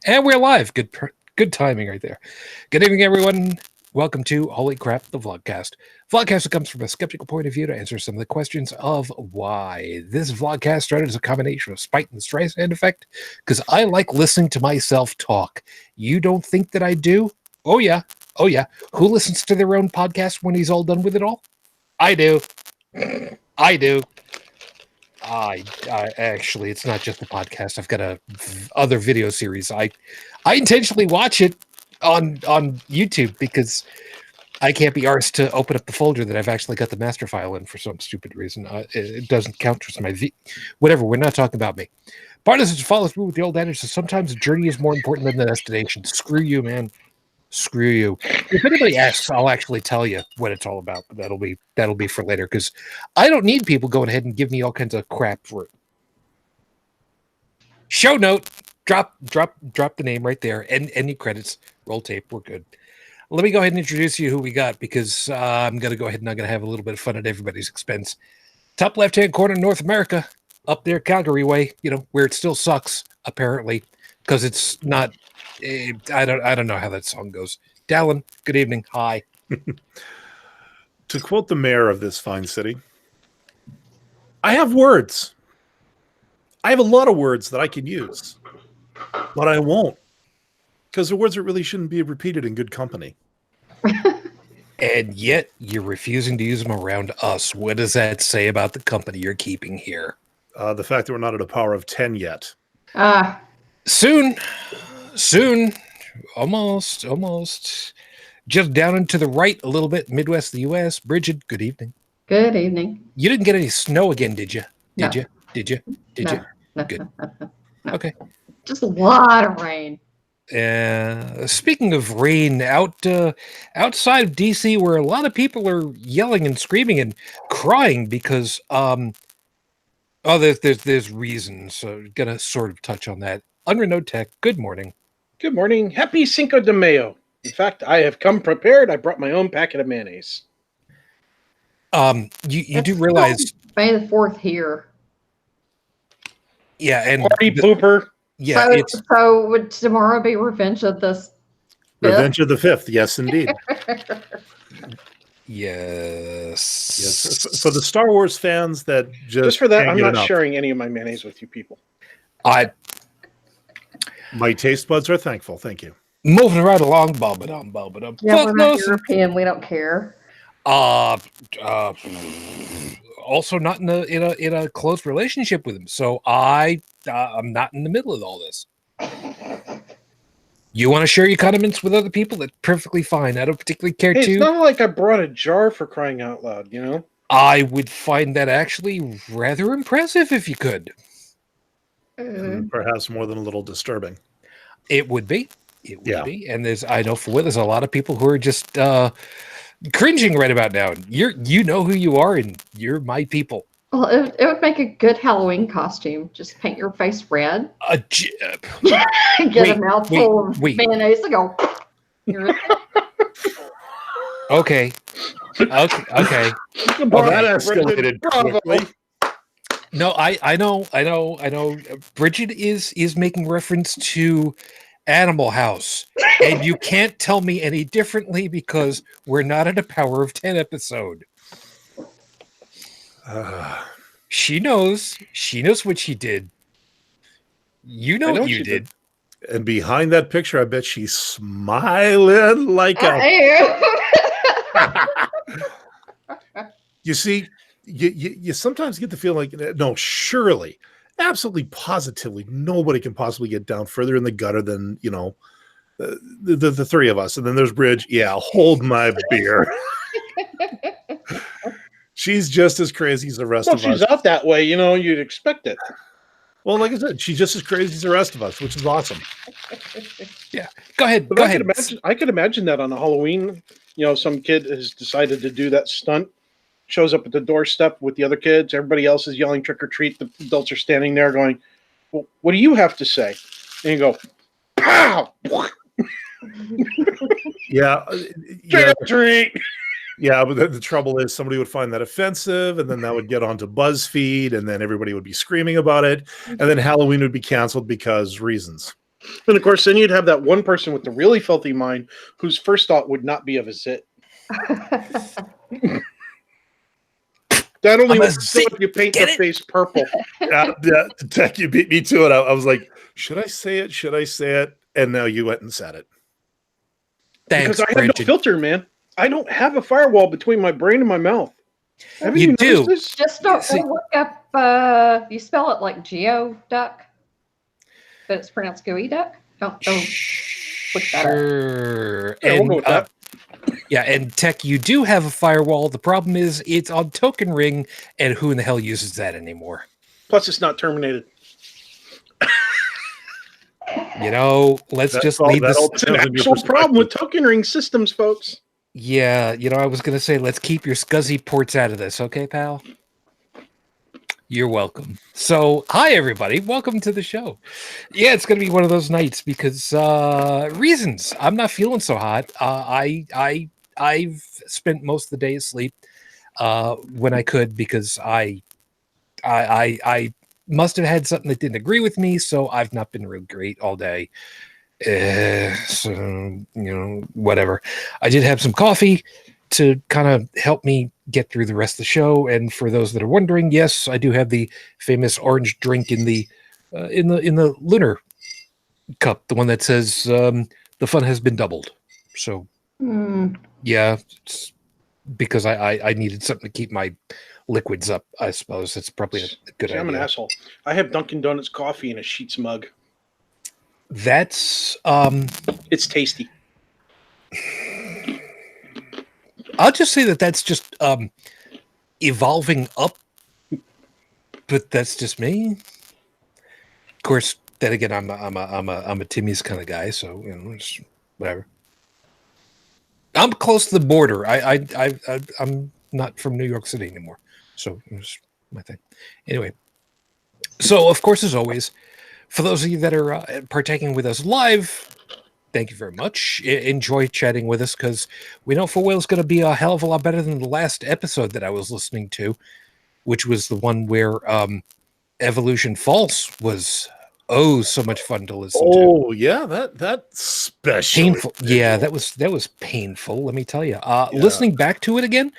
And we're live. Good timing right there. Good evening, everyone. Welcome to Holy Crap, the Vlogcast. Vlogcast that comes from a skeptical point of view to answer some of the questions of why. This Vlogcast started as a combination of spite and Streisand effect, because I like listening to myself talk. You don't think that I do? Oh, yeah. Oh, yeah. Who listens to their own podcast when he's all done with it all? I do. I do. I actually, it's not just the podcast. I've got a other video series. I intentionally watch it on YouTube because I can't be arsed to open up the folder that I've actually got the master file in for some stupid reason. It doesn't count as my whatever. We're not talking about me. Part of this is to follow through with the old adage. So sometimes the journey is more important than the destination. Screw you, man. Screw you. If anybody asks, I'll actually tell you what it's all about. But that'll be for later because I don't need people going ahead and give me all kinds of crap for it. Show note. Drop the name right there. And any credits. Roll tape. We're good. Let me go ahead and introduce you who we got because I'm going to go ahead and I'm going to have a little bit of fun at everybody's expense. Top left-hand corner, North America. Up there, Calgary way. You know, where it still sucks, apparently. Because it's not... I don't know how that song goes. Dalan, good evening. Hi. To quote the mayor of this fine city, I have words. I have a lot of words that I can use, but I won't, because they're words that really shouldn't be repeated in good company. And yet you're refusing to use them around us. What does that say about the company you're keeping here? The fact that we're not at a power of 10 yet. Soon, almost. Just down and to the right a little bit, Midwest of the U.S. Brigid, good evening. Good evening. You didn't get any snow again, did you? Did No. you? Did you? Did you? No. Good. No. Okay. Just a lot of rain. Speaking of rain, outside of DC, where a lot of people are yelling and screaming and crying because there's reasons. So gonna sort of touch on that. UnrenownedTech, good morning. Good morning. Happy Cinco de Mayo. In fact, I have come prepared. I brought my own packet of mayonnaise. You do realize May the 4th here. Yeah, and party pooper. Yeah, so would tomorrow be Revenge of the 5th? Revenge of the 5th, yes, indeed. Yes. For the Star Wars fans that just for that, I'm not sharing any of my mayonnaise with you people. My taste buds are thankful. Thank you. Moving right along, bobbing. Yeah, we're not European. We don't care. Also not in a close relationship with him, so I'm not in the middle of all this. You want to share your condiments with other people? That's perfectly fine. I don't particularly care to. It's not like I brought a jar for crying out loud, you know? I would find that actually rather impressive if you could. And perhaps more than a little disturbing. It would be. It would be. And there's a lot of people who are just cringing right about now. You know who you are, and you're my people. Well, it would make a good Halloween costume. Just paint your face red. Get a mouthful of mayonnaise and go. Okay. Well, that escalated quickly. No, I know. Brigid is making reference to Animal House, and you can't tell me any differently because we're not at a Power of 10 episode. She knows what she did. You know what you did. And behind that picture, I bet she's smiling like a... You see, you sometimes get the feeling like, no, surely, absolutely, positively, nobody can possibly get down further in the gutter than, you know, the three of us. And then there's Bridge. Yeah, hold my beer. She's just as crazy as the rest of us. She's out that way, you know, you'd expect it. Well, like I said, she's just as crazy as the rest of us, which is awesome. Yeah. Go ahead. I could imagine that on a Halloween, you know, some kid has decided to do that stunt, shows up at the doorstep with the other kids. Everybody else is yelling trick or treat. The adults are standing there going, well, what do you have to say? And you go, pow! Yeah. Trick or treat! Yeah, but the trouble is somebody would find that offensive, and then that would get onto BuzzFeed, and then everybody would be screaming about it, and then Halloween would be canceled because reasons. And of course, then you'd have that one person with the really filthy mind whose first thought would not be of a zit. That only works if you paint their face purple. Tech, you beat me to it. I was like, should I say it? Should I say it? And now you went and said it. Thanks, because I have no filter, man. I don't have a firewall between my brain and my mouth. Haven't you do. This? Just don't look up. You spell it like Geoduck, but it's pronounced Gooey Duck. Don't look that up. Sure. Yeah, we'll go with that. Yeah, and Tech, you do have a firewall. The problem is it's on Token Ring, and who in the hell uses that anymore? Plus, it's not terminated. Let's just leave this. It's an actual problem with Token Ring systems, folks. Yeah, I was going to say, let's keep your SCSI ports out of this, okay, pal? You're welcome. So, hi, everybody. Welcome to the show. Yeah, it's going to be one of those nights because reasons. I'm not feeling so hot. I've spent most of the day asleep when I could because I must have had something that didn't agree with me, so I've not been real great all day. So, whatever. I did have some coffee to kind of help me get through the rest of the show. And for those that are wondering, yes, I do have the famous orange drink in the lunar cup, the one that says the fun has been doubled. So yeah, it's because I needed something to keep my liquids up. I suppose it's probably a good idea. I'm an asshole. I have Dunkin' Donuts coffee in a Sheets mug. That's it's tasty. I'll just say that's just evolving up, but that's just me. Of course, then again, I'm a Timmy's kind of guy, so it's whatever. I'm close to the border. I'm not from New York City anymore, so it's my thing. Anyway, so of course, as always, for those of you that are partaking with us live, thank you very much. Enjoy chatting with us because we know full well it's going to be a hell of a lot better than the last episode that I was listening to, which was the one where Evolution False was so much fun to listen to. Oh yeah, that's special. Painful. Yeah, that was painful. Let me tell you. Listening back to it again,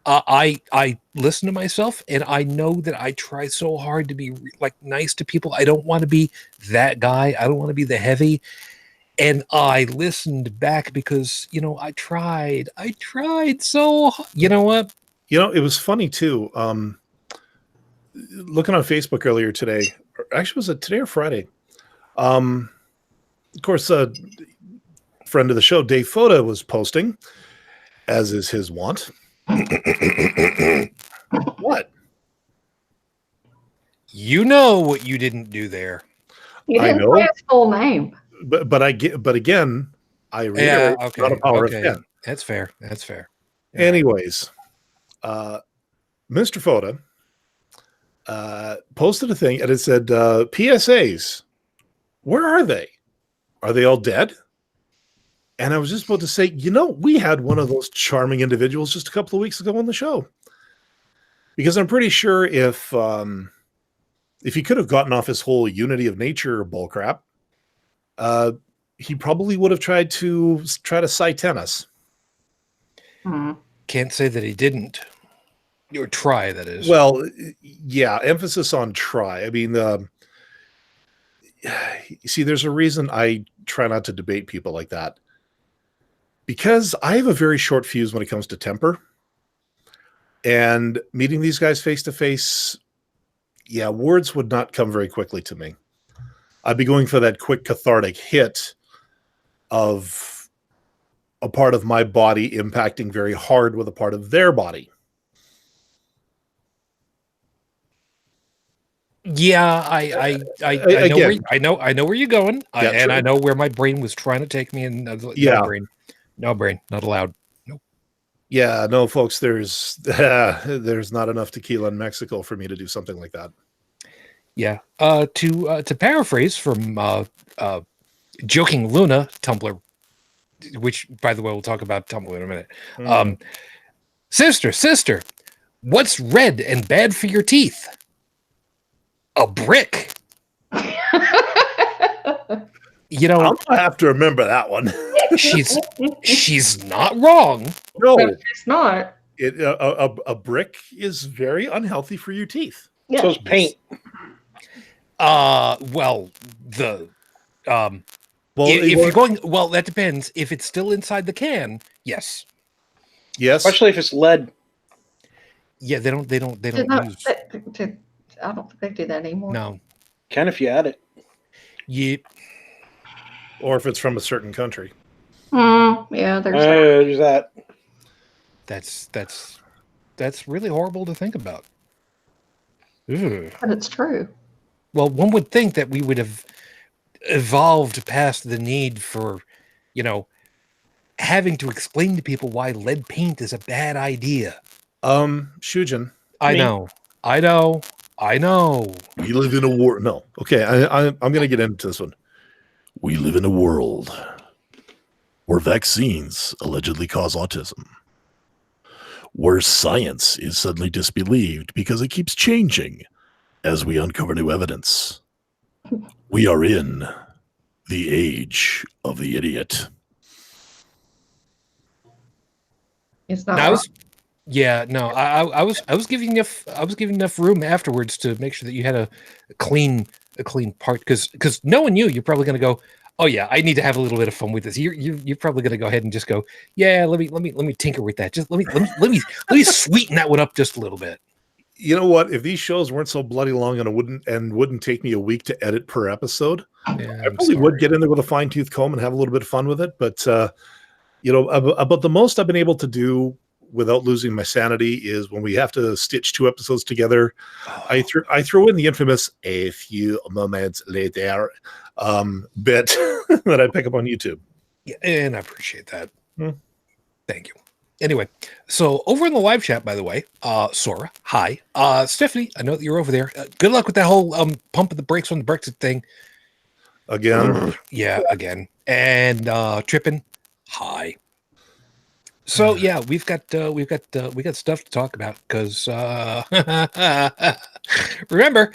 I listen to myself and I know that I try so hard to be nice to people. I don't want to be that guy. I don't want to be the heavy. And I listened back because, I tried so, you know what? It was funny too. Looking on Facebook earlier today, actually was it today or Friday? Of course, a friend of the show, Dave Foda, was posting, as is his wont. What? You know what you didn't do there. You didn't say his full name. But again, I reiterate, not a power of 10. That's fair. Yeah. Anyways, Mr. Foda posted a thing and it said, PSAs, where are they? Are they all dead? And I was just about to say, we had one of those charming individuals just a couple of weeks ago on the show. Because I'm pretty sure if he could have gotten off his whole unity of nature bullcrap, he probably would have tried to cite us. Can't say that he didn't. Or try, that is. Well, yeah, emphasis on try. I mean, see, there's a reason I try not to debate people like that. Because I have a very short fuse when it comes to temper. And meeting these guys face to face, words would not come very quickly to me. I'd be going for that quick cathartic hit of a part of my body impacting very hard with a part of their body. Yeah, I know where you're going, I know where my brain was trying to take me, and no brain, not allowed. Nope. Yeah, no, folks. There's not enough tequila in Mexico for me to do something like that. Yeah. To paraphrase from Joking Luna Tumblr, which, by the way, we'll talk about Tumblr in a minute. Sister, what's red and bad for your teeth? A brick. You know, I'm gonna have to remember that one. she's not wrong. No, she's not. A brick is very unhealthy for your teeth. Yeah. So is paint. Well, if you're going, well, that depends. If it's still inside the can, yes. Especially if it's lead. Yeah, they don't use. I don't think they do that anymore. No. Can if you add it. Yep. Or if it's from a certain country. Yeah, there's that. That's really horrible to think about. Ugh. But it's true. Well, one would think that we would have evolved past the need for, having to explain to people why lead paint is a bad idea. Shujin. I know. We live in a world. No. Okay, I'm going to get into this one. We live in a world where vaccines allegedly cause autism, where science is suddenly disbelieved because it keeps changing as we uncover new evidence. We are in the age of the idiot. It's not. I was giving enough room afterwards to make sure that you had a clean part, because knowing you're probably going to go, oh yeah, I need to have a little bit of fun with this. You're probably going to go ahead and just go, yeah, let me tinker with that. Just let me sweeten that one up just a little bit. You know what? If these shows weren't so bloody long and wouldn't take me a week to edit per episode, I probably would get in there with a fine-tooth comb and have a little bit of fun with it. But about the most I've been able to do without losing my sanity is when we have to stitch 2 episodes together. I throw in the infamous "a few moments later" bit that I pick up on YouTube. Yeah, and I appreciate that. Thank you. Anyway, so over in the live chat, by the way, Sora, hi. Stephanie, I know that you're over there. Good luck with that whole pump of the brakes on the Brexit thing. Again. Yeah, again. And Trippin, hi. So yeah, we got stuff to talk about, because remember,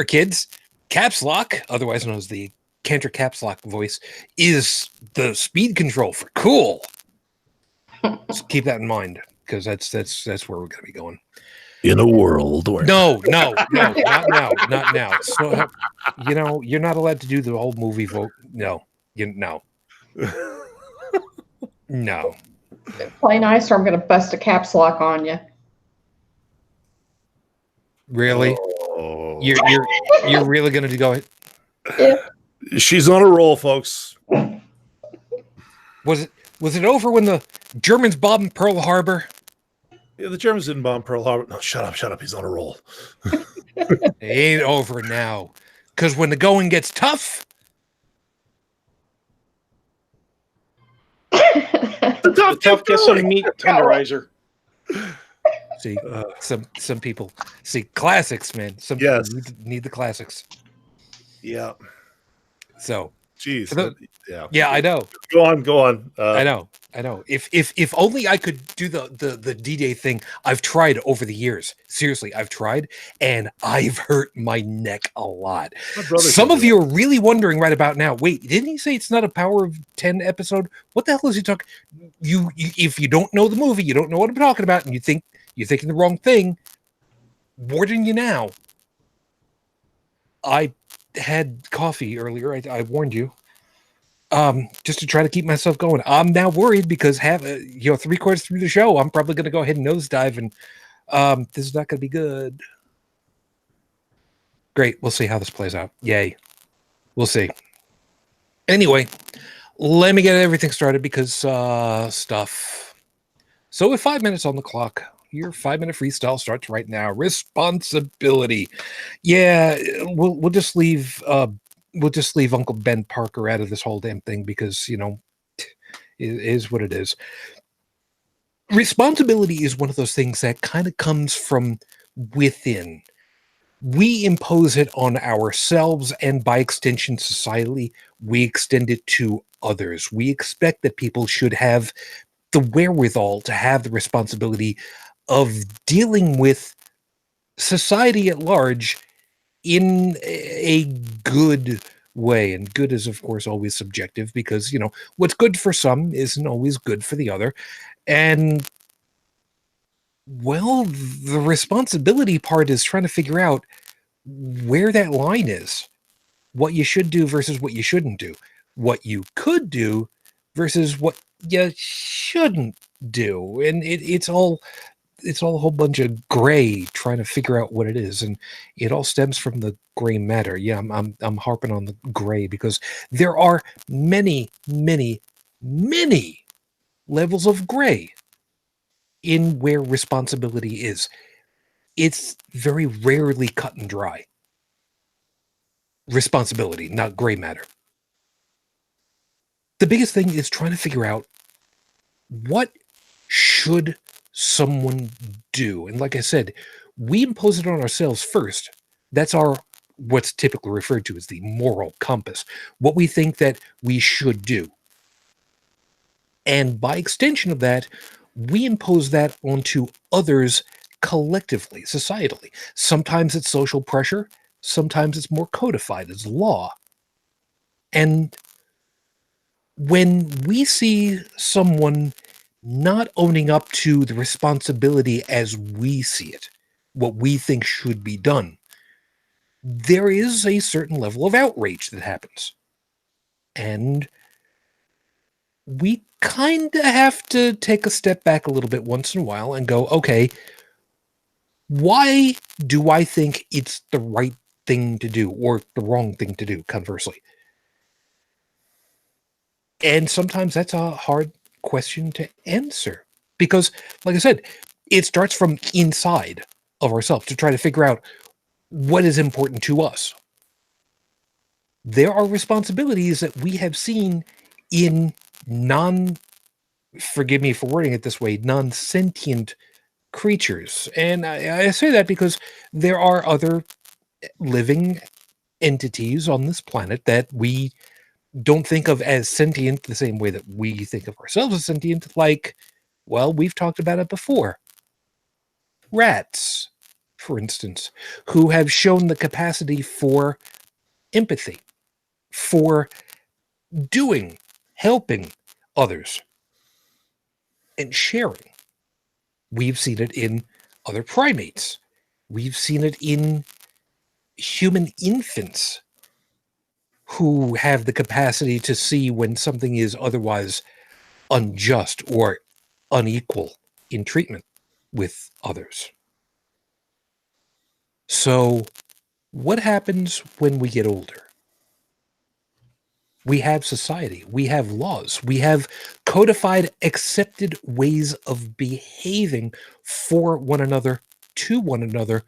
kids, Capslock, otherwise known as the Cantor Capslock voice, is the speed control for cool. So keep that in mind, because that's where we're going to be going. In a world where no, not now. So you're not allowed to do the whole movie vote. No. Play nice, or I'm going to bust a caps lock on you. Really? Oh. You're really going to go ahead? Yeah. She's on a roll, folks. Was it over when the Germans bombed Pearl Harbor? Yeah, the Germans didn't bomb Pearl Harbor. No, shut up. He's on a roll. It ain't over now. Because when the going gets tough, the tough gets some meat tenderizer. See, some people see classics, man. Some people need the classics. Yeah. So, jeez. Yeah, I know. Go on. I know. If only I could do the D-Day thing. I've tried over the years. Seriously, I've tried, and I've hurt my neck a lot. Some of you are really wondering right about now. Wait, didn't he say it's not a Power of 10 episode? What the hell is he talking? You if you don't know the movie, you don't know what I'm talking about, and you think you're thinking the wrong thing. Warning you now. I had coffee earlier. I warned you. Just to try to keep myself going. I'm now worried because 3/4 through the show, I'm probably going to go ahead and nosedive, and this is not going to be good. Great. We'll see how this plays out. Yay. We'll see. Anyway, let me get everything started because stuff. So with 5 minutes on the clock, your 5-minute freestyle starts right now. Responsibility. Yeah, we'll just leave Uncle Ben Parker out of this whole damn thing because, it is what it is. Responsibility is one of those things that kind of comes from within. We impose it on ourselves, and by extension, society. We extend it to others. We expect that people should have the wherewithal to have the responsibility of dealing with society at large in a good way. And good is, of course, always subjective because, you know, what's good for some isn't always good for the other. And, well, the responsibility part is trying to figure out where that line is, what you should do versus what you shouldn't do, what you could do versus what you shouldn't do. And it's all a whole bunch of gray trying to figure out what it is, and it all stems from the gray matter. Yeah, I'm harping on the gray because there are many levels of gray in where responsibility is. It's very rarely cut and dry. Responsibility, not gray matter. The biggest thing is trying to figure out what should someone do. And like I said, we impose it on ourselves first. That's what's typically referred to as the moral compass, what we think that we should do. And by extension of that, we impose that onto others collectively, societally. Sometimes it's social pressure. Sometimes it's more codified as law. And when we see someone not owning up to the responsibility as we see it, what we think should be done, there is a certain level of outrage that happens. And we kind of have to take a step back a little bit once in a while and go, okay, why do I think it's the right thing to do or the wrong thing to do, conversely? And sometimes that's a hard question to answer because, like I said, it starts from inside of ourselves to try to figure out what is important to us. There are responsibilities that we have seen in forgive me for wording it this way, non-sentient creatures. And I say that because there are other living entities on this planet that we don't think of as sentient the same way that we think of ourselves as sentient. Like, well, we've talked about it before. Rats, for instance, who have shown the capacity for empathy, for helping others, and sharing. We've seen it in other primates. We've seen it in human infants who have the capacity to see when something is otherwise unjust or unequal in treatment with others. So, what happens when we get older? We have society, we have laws, we have codified, accepted ways of behaving for one another, to one another,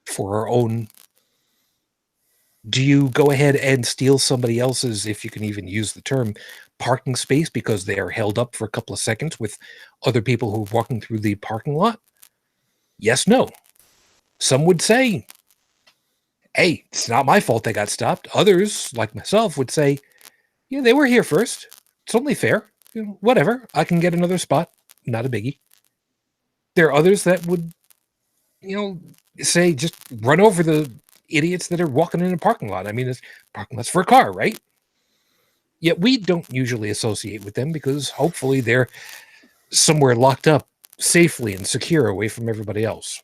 for our own. Do you go ahead and steal somebody else's, if you can even use the term, parking space because they are held up for a couple of seconds with other people who are walking through the parking lot? Yes, no. Some would say, hey, it's not my fault they got stopped. Others, like myself, would say, yeah, they were here first. It's only fair. You know, whatever. I can get another spot. Not a biggie. There are others that would, say, just run over the idiots that are walking in a parking lot. I mean, it's parking lots for a car, right? Yet we don't usually associate with them because hopefully they're somewhere locked up safely and secure away from everybody else.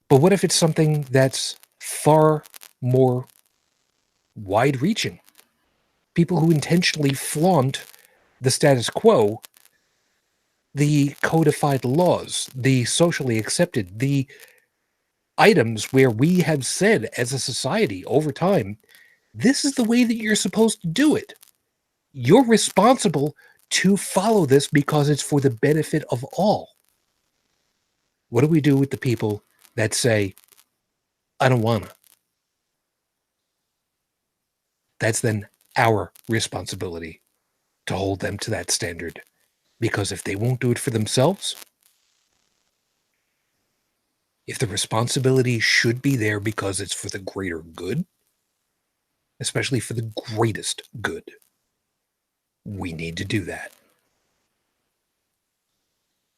But what if it's something that's far more wide-reaching? People who intentionally flaunt the status quo, the codified laws, the socially accepted, the items where we have said as a society over time, this is the way that you're supposed to do it. You're responsible to follow this because it's for the benefit of all. What do we do with the people that say, I don't wanna? That's then our responsibility to hold them to that standard. Because if they won't do it for themselves, if the responsibility should be there because it's for the greater good, especially for the greatest good, we need to do that.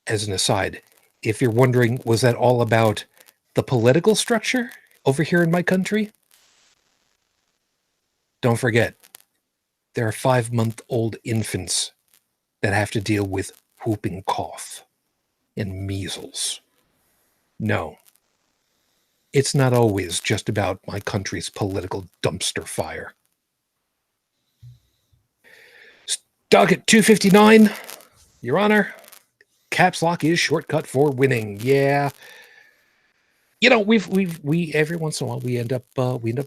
As an aside, if you're wondering, was that all about the political structure over here in my country? don't forget, there are 5-month-old infants that have to deal with whooping cough and measles. No, it's not always just about my country's political dumpster fire. Docket 259, Your Honor, Capslock is shortcut for winning. Yeah. You know, we every once in a while we end up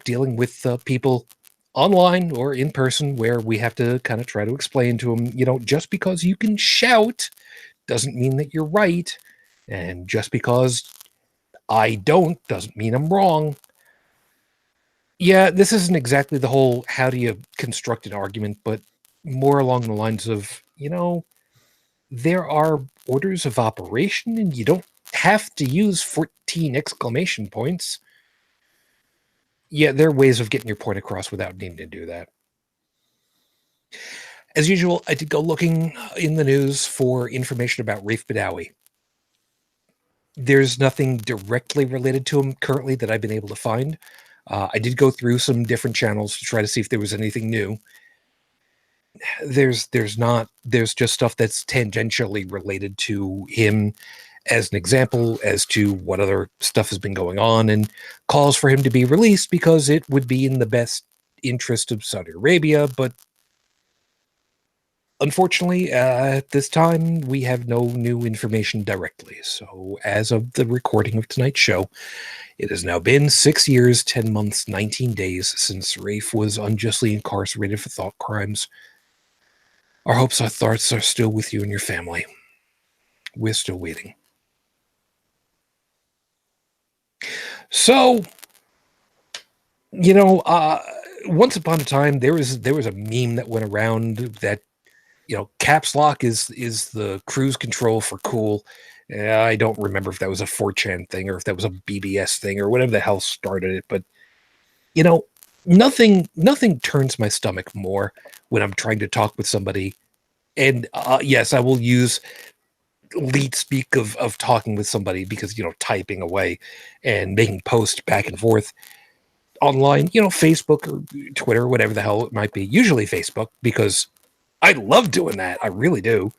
dealing with people online or in person where we have to kind of try to explain to them, you know, just because you can shout doesn't mean that you're right, and just because I don't doesn't mean I'm wrong. Yeah, this isn't exactly the whole how do you construct an argument, but more along the lines of, you know, there are orders of operation and you don't have to use 14 exclamation points. Yeah, there are ways of getting your point across without needing to do that. As usual, I did go looking in the news for information about Rafe Badawi. There's nothing directly related to him currently that I've been able to find. I did go through some different channels to try to see if there was anything new. There's not. There's just stuff that's tangentially related to him as an example as to what other stuff has been going on, and calls for him to be released because it would be in the best interest of Saudi Arabia. But unfortunately, at this time, we have no new information directly. So as of the recording of tonight's show, it has now been 6 years, 10 months, 19 days since Rafe was unjustly incarcerated for thought crimes. Our hopes, our thoughts are still with you and your family. We're still waiting. So, you know, once upon a time, there was a meme that went around that, you know, caps lock is the cruise control for cool. I don't remember if that was a 4chan thing or if that was a BBS thing or whatever the hell started it. But, you know, nothing turns my stomach more when I'm trying to talk with somebody. And yes, I will use leet speak of talking with somebody because, you know, typing away and making posts back and forth online, you know, Facebook or Twitter, whatever the hell it might be. Usually Facebook, because I love doing that. I really do.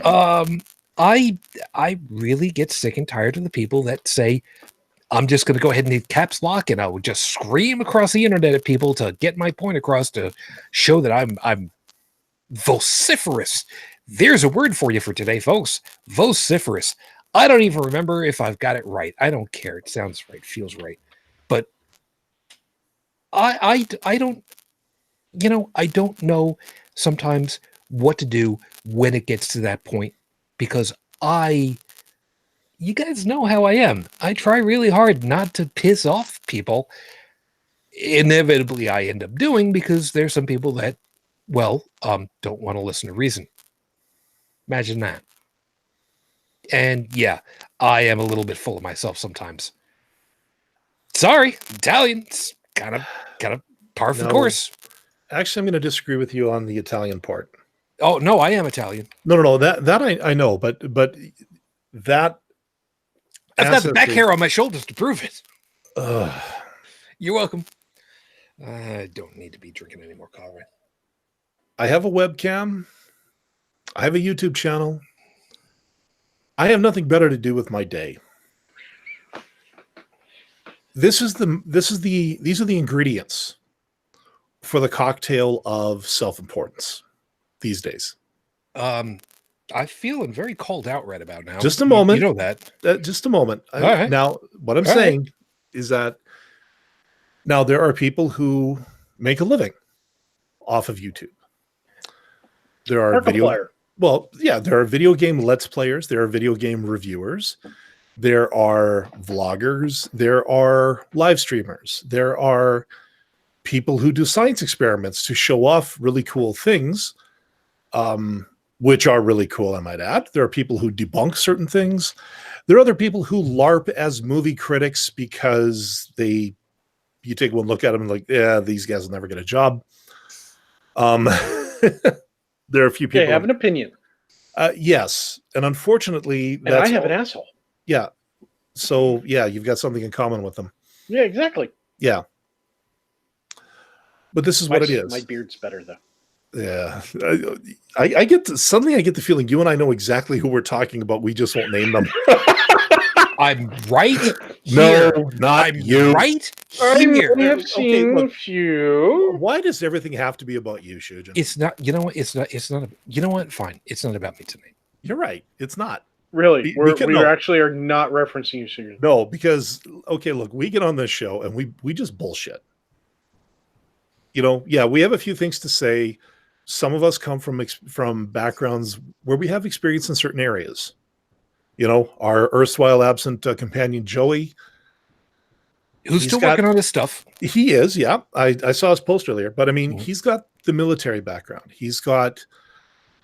I really get sick and tired of the people that say, I'm just going to go ahead and hit caps lock and I will just scream across the internet at people to get my point across, to show that I'm vociferous. There's a word for you for today, folks. Vociferous. I don't even remember if I've got it right. I don't care. It sounds right. Feels right. But I don't, you know, I don't know sometimes what to do when it gets to that point, because you guys know how I am. I try really hard not to piss off people. Inevitably, I end up doing, because there's some people that, well, don't want to listen to reason. Imagine that. And yeah, I am a little bit full of myself sometimes. Sorry, Italian. It's kind of par for the course. Actually, I'm going to disagree with you on the Italian part. Oh no, I am Italian. No. That I know, but that I've got the back hair on my shoulders to prove it. Ugh. You're welcome. I don't need to be drinking any more coffee. I have a webcam. I have a YouTube channel. I have nothing better to do with my day. These are the ingredients for the cocktail of self-importance these days. I'm feeling very called out right about now. Just a moment. You know that. Just a moment. Right. Now, what I'm saying is that now there are people who make a living off of YouTube. There are there are video game let's players. There are video game reviewers. There are vloggers. There are live streamers. There are people who do science experiments to show off really cool things, which are really cool, I might add. There are people who debunk certain things. There are other people who LARP as movie critics because you take one look at them and like, yeah, these guys will never get a job. There are a few people. They have an opinion. Yes. And unfortunately, and I have an asshole. Yeah. So yeah, you've got something in common with them. Yeah, exactly. Yeah. But this is what it is. My beard's better though. Yeah, I get suddenly I get the feeling you and I know exactly who we're talking about. We just won't name them. I'm right here. No, not I'm you. Right here. I have seen a few. Why does everything have to be about you, Shujin? It's not. You know what? It's not. You know what? Fine. It's not about me tonight. You're right. It's not. Really, we actually are not referencing you, Shujin. No, because okay, look, we get on this show and we just bullshit. Yeah, we have a few things to say. Some of us come from backgrounds where we have experience in certain areas. Our erstwhile absent companion Joey, who's still working on his stuff. He is, yeah. I saw his post earlier, but I mean, he's got the military background. He's got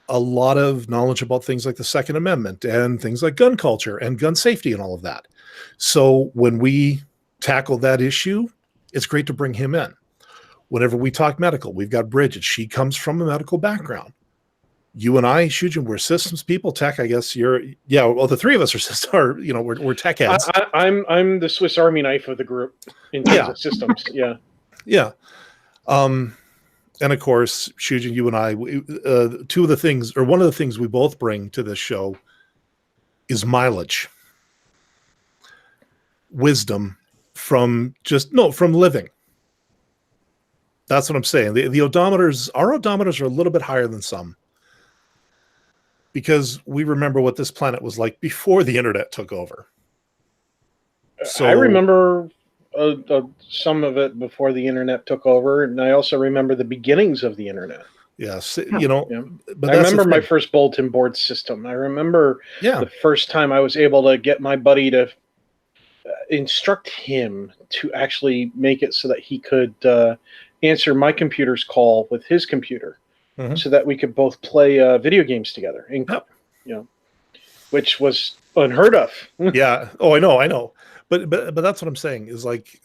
a lot of knowledge about things like the Second Amendment and things like gun culture and gun safety and all of that. So when we tackle that issue, it's great to bring him in. Whenever we talk medical, we've got Brigid. She comes from a medical background. You and I, Shujin, we're systems people. Tech, I guess the three of us are we're tech heads. I'm the Swiss Army knife of the group in terms of systems. Yeah. Yeah. And of course, Shujin, you and I, one of the things we both bring to this show is mileage, wisdom from living. That's what I'm saying. Our odometers are a little bit higher than some because we remember what this planet was like before the internet took over. So I remember some of it before the internet took over, and I also remember the beginnings of the internet. Yes, But I remember my first bulletin board system. I remember the first time I was able to get my buddy to instruct him to actually make it so that he could answer my computer's call with his computer, so that we could both play video games together. Which was unheard of. Yeah. Oh, I know. But that's what I'm saying is like,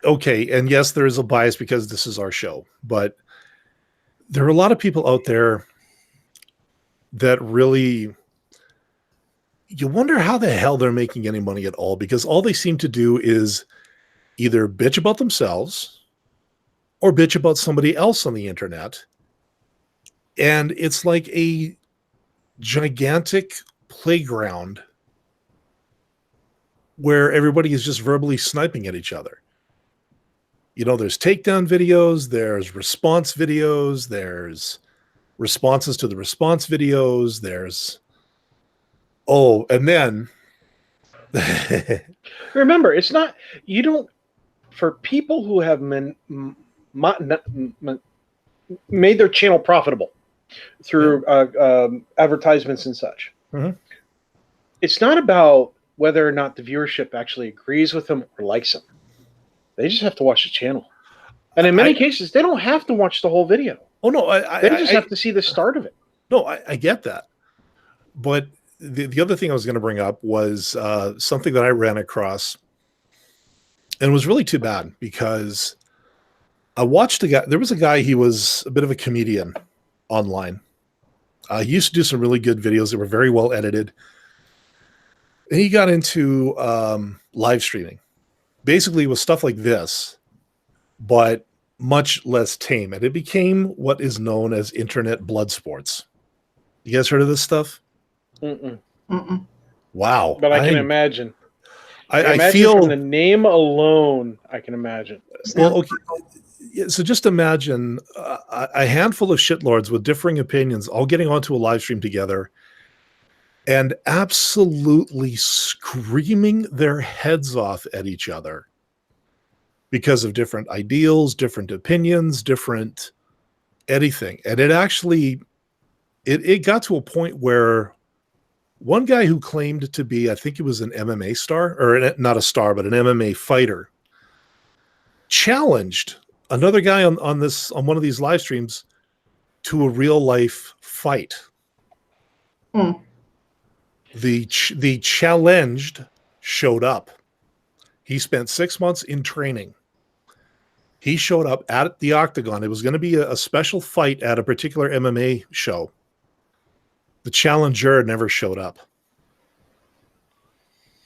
okay, and yes, there is a bias because this is our show, but there are a lot of people out there that really, you wonder how the hell they're making any money at all, because all they seem to do is either bitch about themselves or bitch about somebody else on the internet. And it's like a gigantic playground where everybody is just verbally sniping at each other. There's takedown videos, there's response videos, there's responses to the response videos, and then remember, it's not, for people who have made their channel profitable through advertisements and such. It's not about whether or not the viewership actually agrees with them or likes them. They just have to watch the channel. And in many cases, they don't have to watch the whole video. Oh, no. They just have to see the start of it. No, I get that. But the other thing I was going to bring up was something that I ran across. And it was really too bad because I watched a guy. There was a guy, he was a bit of a comedian online. He used to do some really good videos that were very well edited. And he got into live streaming. Basically, it was stuff like this, but much less tame. And it became what is known as internet Bloodsports. You guys heard of this stuff? Wow. But I can imagine. I feel from the name alone, I can imagine. Well, okay. So just imagine a handful of shitlords with differing opinions all getting onto a live stream together and absolutely screaming their heads off at each other because of different ideals, different opinions, different anything. And it actually, it got to a point where one guy who claimed to be, I think he was an MMA star, or not a star, but an MMA fighter, challenged another guy on one of these live streams to a real life fight. The challenged showed up. He spent 6 months in training. He showed up at the Octagon. It was going to be a special fight at a particular MMA show. The challenger never showed up.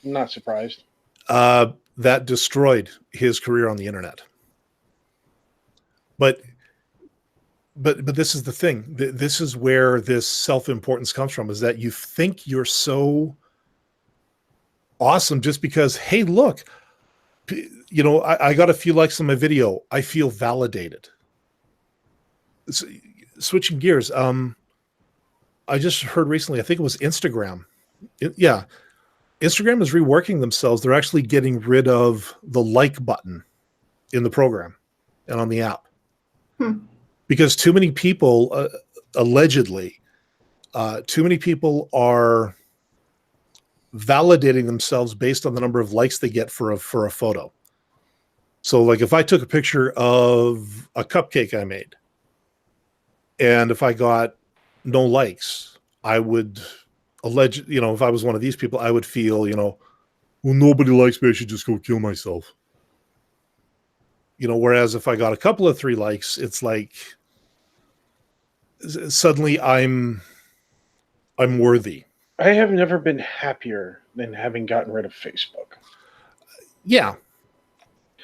I'm not surprised. That destroyed his career on the internet. But this is the thing. This is where this self-importance comes from, is that you think you're so awesome just because, hey, look, you know, I got a few likes on my video. I feel validated. Switching gears. I just heard recently, I think it was Instagram. Instagram is reworking themselves. They're actually getting rid of the like button in the program and on the app. Because too many people, allegedly, too many people are validating themselves based on the number of likes they get for a photo. So like if I took a picture of a cupcake I made, and if I got no likes, I would if I was one of these people, I would feel, well, nobody likes me, I should just go kill myself. Whereas if I got a couple of 3 likes, it's like suddenly I'm worthy. I have never been happier than having gotten rid of Facebook. Yeah.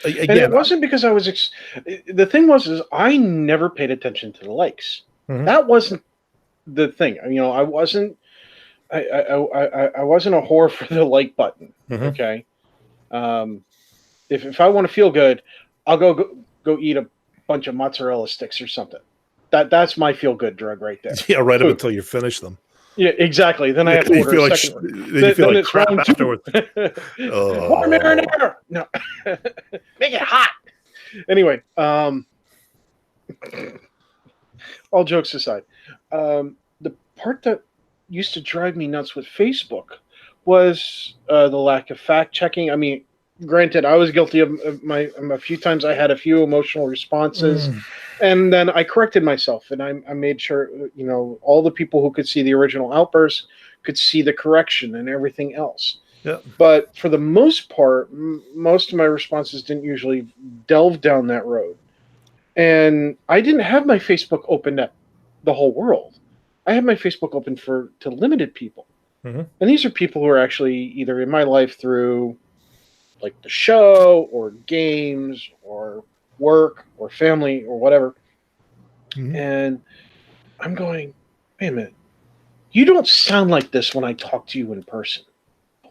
Again, and it wasn't because I was. The thing is I never paid attention to the likes. Mm-hmm. That wasn't the thing. I wasn't. I wasn't a whore for the like button. Mm-hmm. Okay. If I want to feel good, I'll go eat a bunch of mozzarella sticks or something. That's my feel good drug right there. Yeah, right up until you finish them. Yeah, exactly. Then I have to order a second. You feel like crap afterwards. More marinara. No, make it hot. Anyway, all jokes aside, the part that used to drive me nuts with Facebook was the lack of fact checking. I mean, granted, I was guilty of a few times. I had a few emotional responses. And then I corrected myself, and I made sure, all the people who could see the original outburst could see the correction and everything else. Yeah. But for the most part, most of my responses didn't usually delve down that road. And I didn't have my Facebook open to the whole world. I had my Facebook open to limited people. Mm-hmm. And these are people who are actually either in my life through like the show or games or work or family or whatever. Mm-hmm. And I'm going, wait a minute, you don't sound like this when I talk to you in person.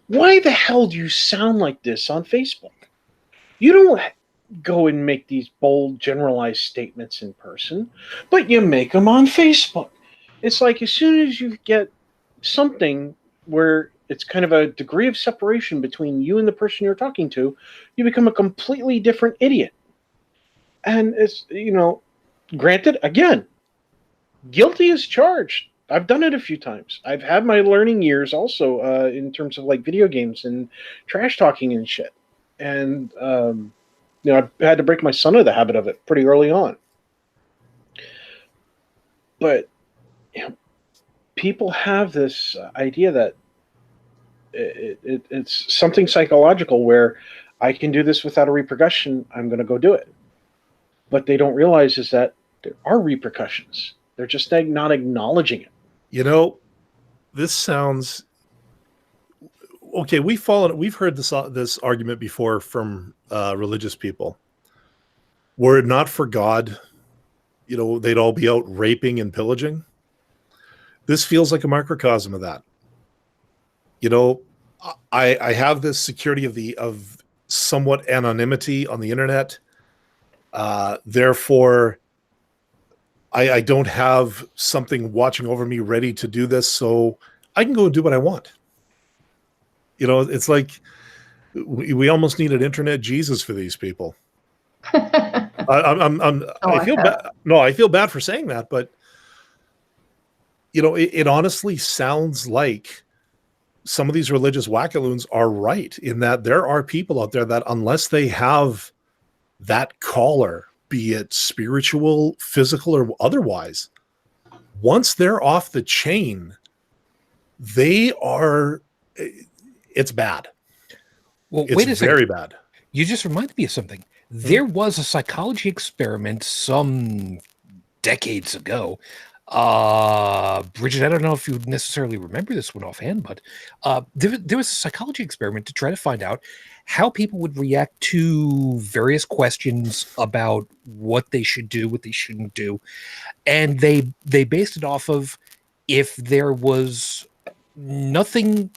Why the hell do you sound like this on Facebook? You don't go and make these bold generalized statements in person, but you make them on Facebook. It's like as soon as you get something where it's kind of a degree of separation between you and the person you're talking to, you become a completely different idiot. And it's, granted, again, guilty as charged. I've done it a few times. I've had my learning years also in terms of like video games and trash talking and shit. And, I had to break my son of the habit of it pretty early on. But, people have this idea that it's something psychological where I can do this without a repercussion. I'm going to go do it. What they don't realize is that there are repercussions. They're just not acknowledging it. This sounds okay. We've heard this argument before from religious people. Were it not for God, they'd all be out raping and pillaging. This feels like a microcosm of that. I have this security of somewhat anonymity on the internet. Therefore, I don't have something watching over me ready to do this, so I can go and do what I want. It's like we almost need an internet Jesus for these people. I feel bad. No, I feel bad for saying that, but it honestly sounds like some of these religious wackaloons are right in that there are people out there that unless they have that collar, be it spiritual, physical, or otherwise, once they're off the chain, it's bad. Well, wait a second. Very bad. You just reminded me of something. There was a psychology experiment some decades ago Brigid, I don't know if you necessarily remember this one offhand, but there was a psychology experiment to try to find out how people would react to various questions about what they should do, what they shouldn't do, and they based it off of if there was nothing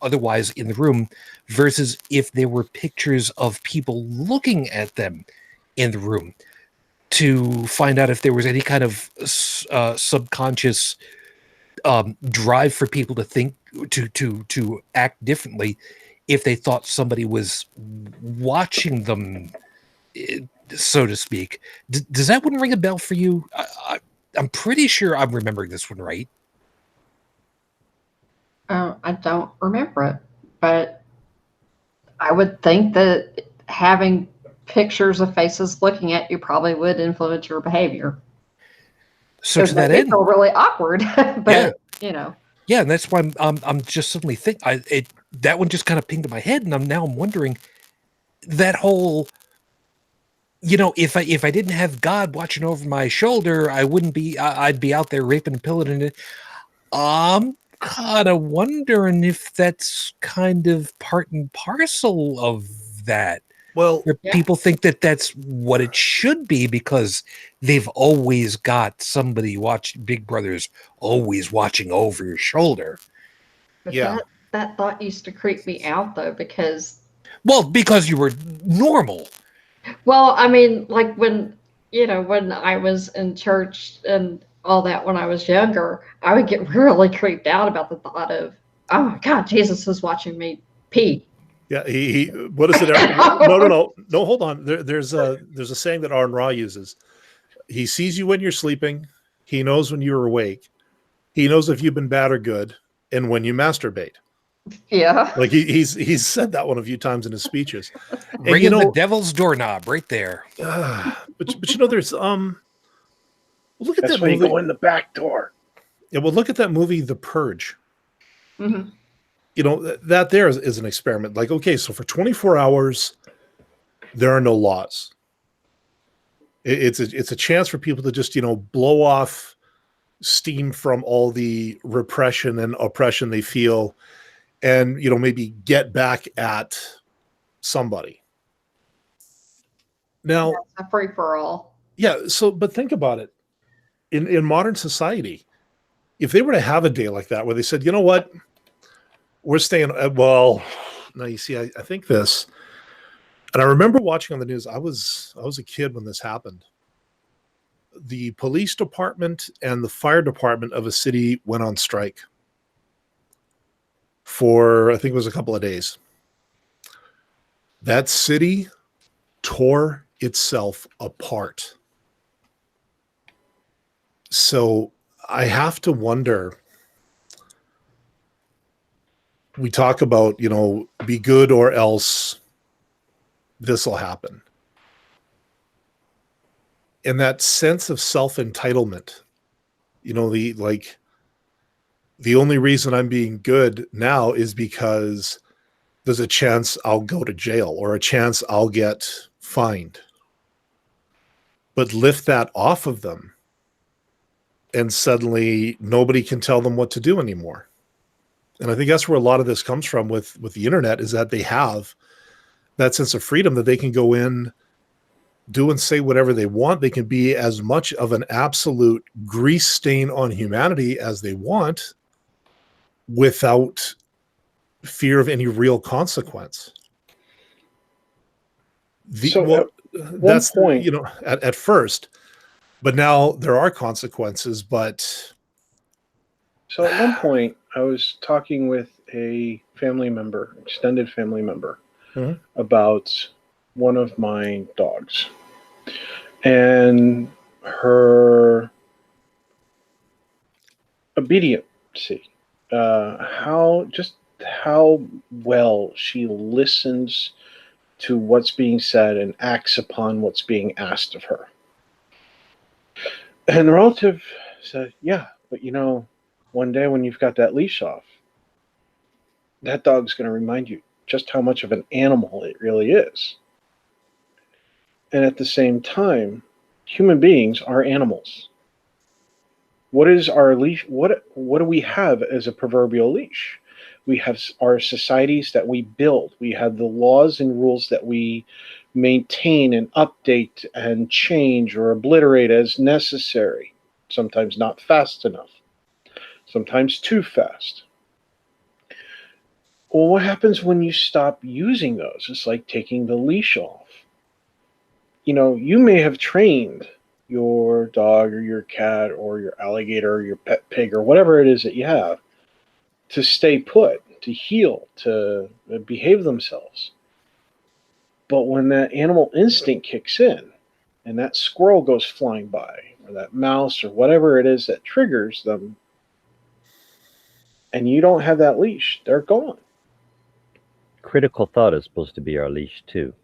otherwise in the room versus if there were pictures of people looking at them in the room, to find out if there was any kind of subconscious drive for people to think, to act differently if they thought somebody was watching them, so to speak. Does that one ring a bell for you? I'm pretty sure I'm remembering this one right. I don't remember it, but I would think that having pictures of faces looking at you probably would influence your behavior. So to that end, feel really awkward, but yeah. Yeah, and that's why I'm just suddenly that one just kind of pinged in my head, and I'm wondering that whole, if I didn't have God watching over my shoulder, I'd be out there raping and pillaging it. I'm kind of wondering if that's kind of part and parcel of that. Well, people think that that's what it should be because they've always got somebody Big Brother's always watching over your shoulder. But that thought used to creep me out though, because you were normal. Well, I mean, like when I was in church and all that when I was younger, I would get really creeped out about the thought of, oh my God, Jesus is watching me pee. Yeah, he what is it? No, hold on. There's a saying that Ra uses. He sees you when you're sleeping. He knows when you're awake. He knows if you've been bad or good, and when you masterbate. Yeah, like he's said that one a few times in his speeches. Ringing the devil's doorknob right there. But there's look at That's that when movie. you go in the back door. Yeah, well, look at that movie, The Purge. Mm-hmm. That there is an experiment. Like, okay, so for 24 hours, there are no laws. It's a chance for people to just, blow off steam from all the repression and oppression they feel and, maybe get back at somebody. Now, it's a free for all. Yeah. So, but think about it. In modern society, if they were to have a day like that where they said, you know what, we're staying, now you see, I think this, and I remember watching on the news, I was a kid when this happened. The police department and the fire department of a city went on strike for, I think it was a couple of days. That city tore itself apart. So I have to wonder, we talk about, be good or else this will happen. And that sense of self-entitlement, the only reason I'm being good now is because there's a chance I'll go to jail or a chance I'll get fined. But lift that off of them, and suddenly nobody can tell them what to do anymore. And I think that's where a lot of this comes from with the internet, is that they have that sense of freedom that they can go in, do and say whatever they want. They can be as much of an absolute grease stain on humanity as they want without fear of any real consequence. That's point, at first, but now there are consequences. But so at one point, I was talking with a family member, extended family member, about one of my dogs and her obediency, how well she listens to what's being said and acts upon what's being asked of her. And the relative said, yeah, but one day when you've got that leash off, that dog's going to remind you just how much of an animal it really is. And at the same time, human beings are animals. What is our leash? What do we have as a proverbial leash? We have our societies that we build. We have the laws and rules that we maintain and update and change or obliterate as necessary. Sometimes not fast enough. Sometimes too fast. Well, what happens when you stop using those? It's like taking the leash off. You may have trained your dog or your cat or your alligator or your pet pig or whatever it is that you have to stay put, to heal, to behave themselves. But when that animal instinct kicks in and that squirrel goes flying by or that mouse or whatever it is that triggers them, and you don't have that leash, they're gone. Critical thought is supposed to be our leash too.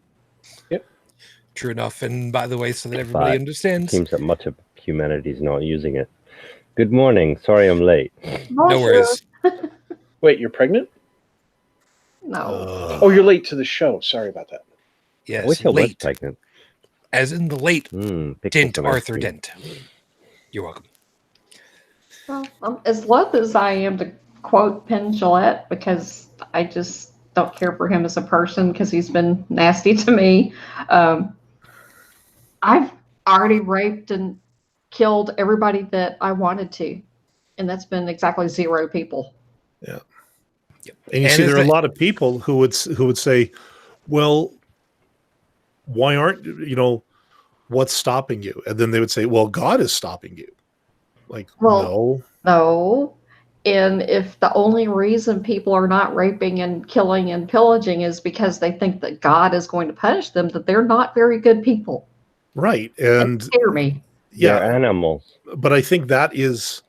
Yep. True enough. And by the way, so that everybody But understands. It seems that much of humanity is not using it. Good morning. Sorry I'm late. No worries. Wait, you're pregnant? No. Oh, you're late to the show. Sorry about that. Yes, I wish I was late. pregnant. As in the late Pickles Dent and ice Arthur cream. Dent. You're welcome. Well, as loath as I am to quote Penn Jillette, because I just don't care for him as a person because he's been nasty to me. I've already raped and killed everybody that I wanted to, and that's been exactly 0 people. Yeah. Yep. And you see, there are a lot of people who would say, well, why aren't, what's stopping you? And then they would say, well, God is stopping you. Like, Well, no. And if the only reason people are not raping and killing and pillaging is because they think that God is going to punish them, that they're not very good people. Right. And that scare me. Yeah. They're animals. But I think that is,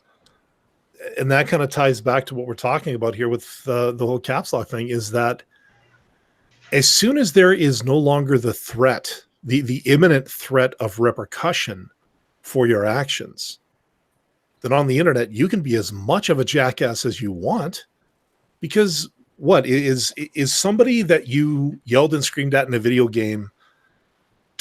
and that kind of ties back to what we're talking about here with the whole Capslock thing, is that as soon as there is no longer the threat, the imminent threat of repercussion for your actions, then on the internet, you can be as much of a jackass as you want, because what is somebody that you yelled and screamed at in a video game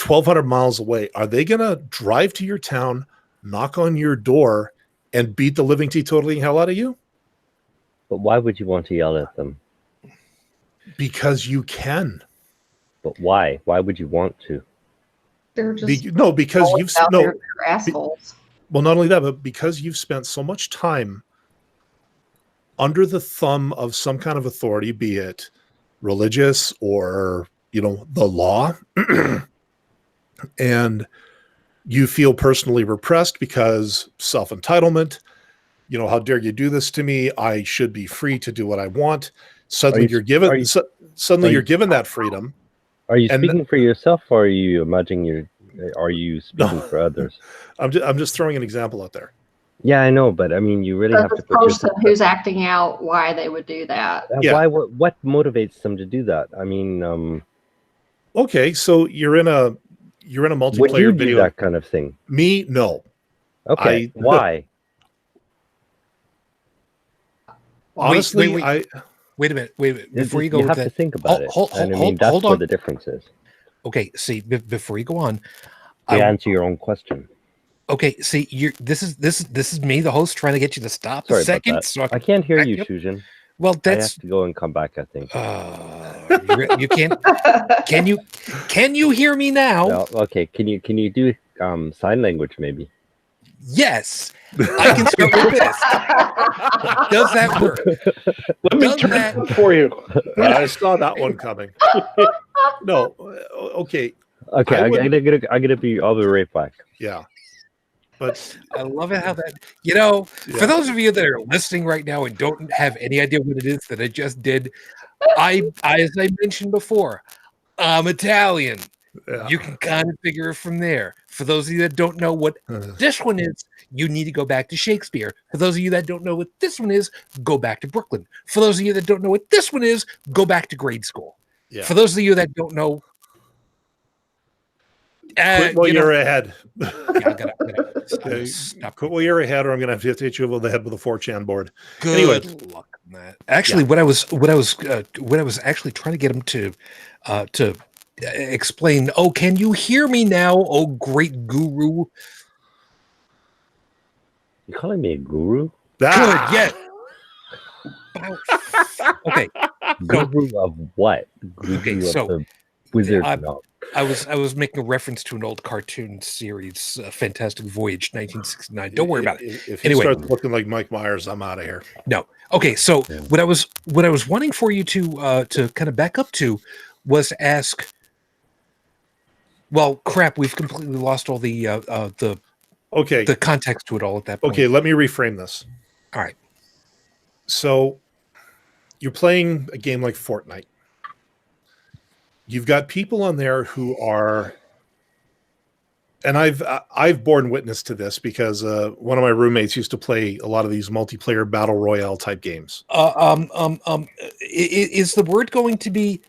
1,200 miles away, are they going to drive to your town, knock on your door, and beat the living teetotaling hell out of you? But why would you want to yell at them? Because you can. But why? Why would you want to? They're just because you've they're assholes. Well, not only that, but because you've spent so much time under the thumb of some kind of authority, be it religious or, the law, and you feel personally repressed because self-entitlement, how dare you do this to me? I should be free to do what I want. Suddenly you're given that freedom. Are you speaking for yourself, or are you imagining are you speaking for others? I'm just throwing an example out there. Yeah, I know, but I mean, you really have to put person who's acting out why they would do that. Yeah. Why? What motivates them to do that? I mean, okay, so you're in a multiplayer would you video. do that kind of thing? Me, no. Okay, why? Honestly, wait a minute. Before you go, you have to think about it. That's where the difference is. Okay, see, before you go on, to answer your own question. Okay, see, this is me, the host, trying to get you to stop a second. So I can't hear you, Shujin. Well, I have to go and come back, I think. You can't. Can you hear me now? No, okay, can you do sign language maybe? Yes, I can start with this. Does that work? Let me turn it for you. I saw that one coming. No, okay. Okay, I'm gonna I'll be right back. Yeah. But I love it how that, for those of you that are listening right now and don't have any idea what it is that I just did, as I mentioned before, I'm Italian. Yeah. You can kind of figure it from there. For those of you that don't know what this one is, you need to go back to Shakespeare. For those of you that don't know what this one is, go back to Brooklyn. For those of you that don't know what this one is, go back to grade school. Yeah. For those of you that don't know, quit while you're ahead. Yeah, I gotta stop. Quit while you're ahead, or I'm gonna have to hit you over the head with a 4chan board. Good luck on that. Actually, what I was actually trying to get him to explain. Oh, can you hear me now? Oh, great guru. You calling me a guru? Ah! Good, yeah. Okay. So, Guru of what? Guru Okay, of so, the wizard? I- No. I was making a reference to an old cartoon series, Fantastic Voyage, 1969. Don't worry about it. If he Anyway. starts looking like Mike Myers, I'm out of here. No. Okay, so Yeah. what I was wanting for you to kind of back up to was ask. Well, crap, we've completely lost all the Okay. the context to it all at that point. Okay, let me reframe this. All right. So you're playing a game like Fortnite. You've got people on there who are, and I've borne witness to this because one of my roommates used to play a lot of these multiplayer battle royale type games. Is the word going to be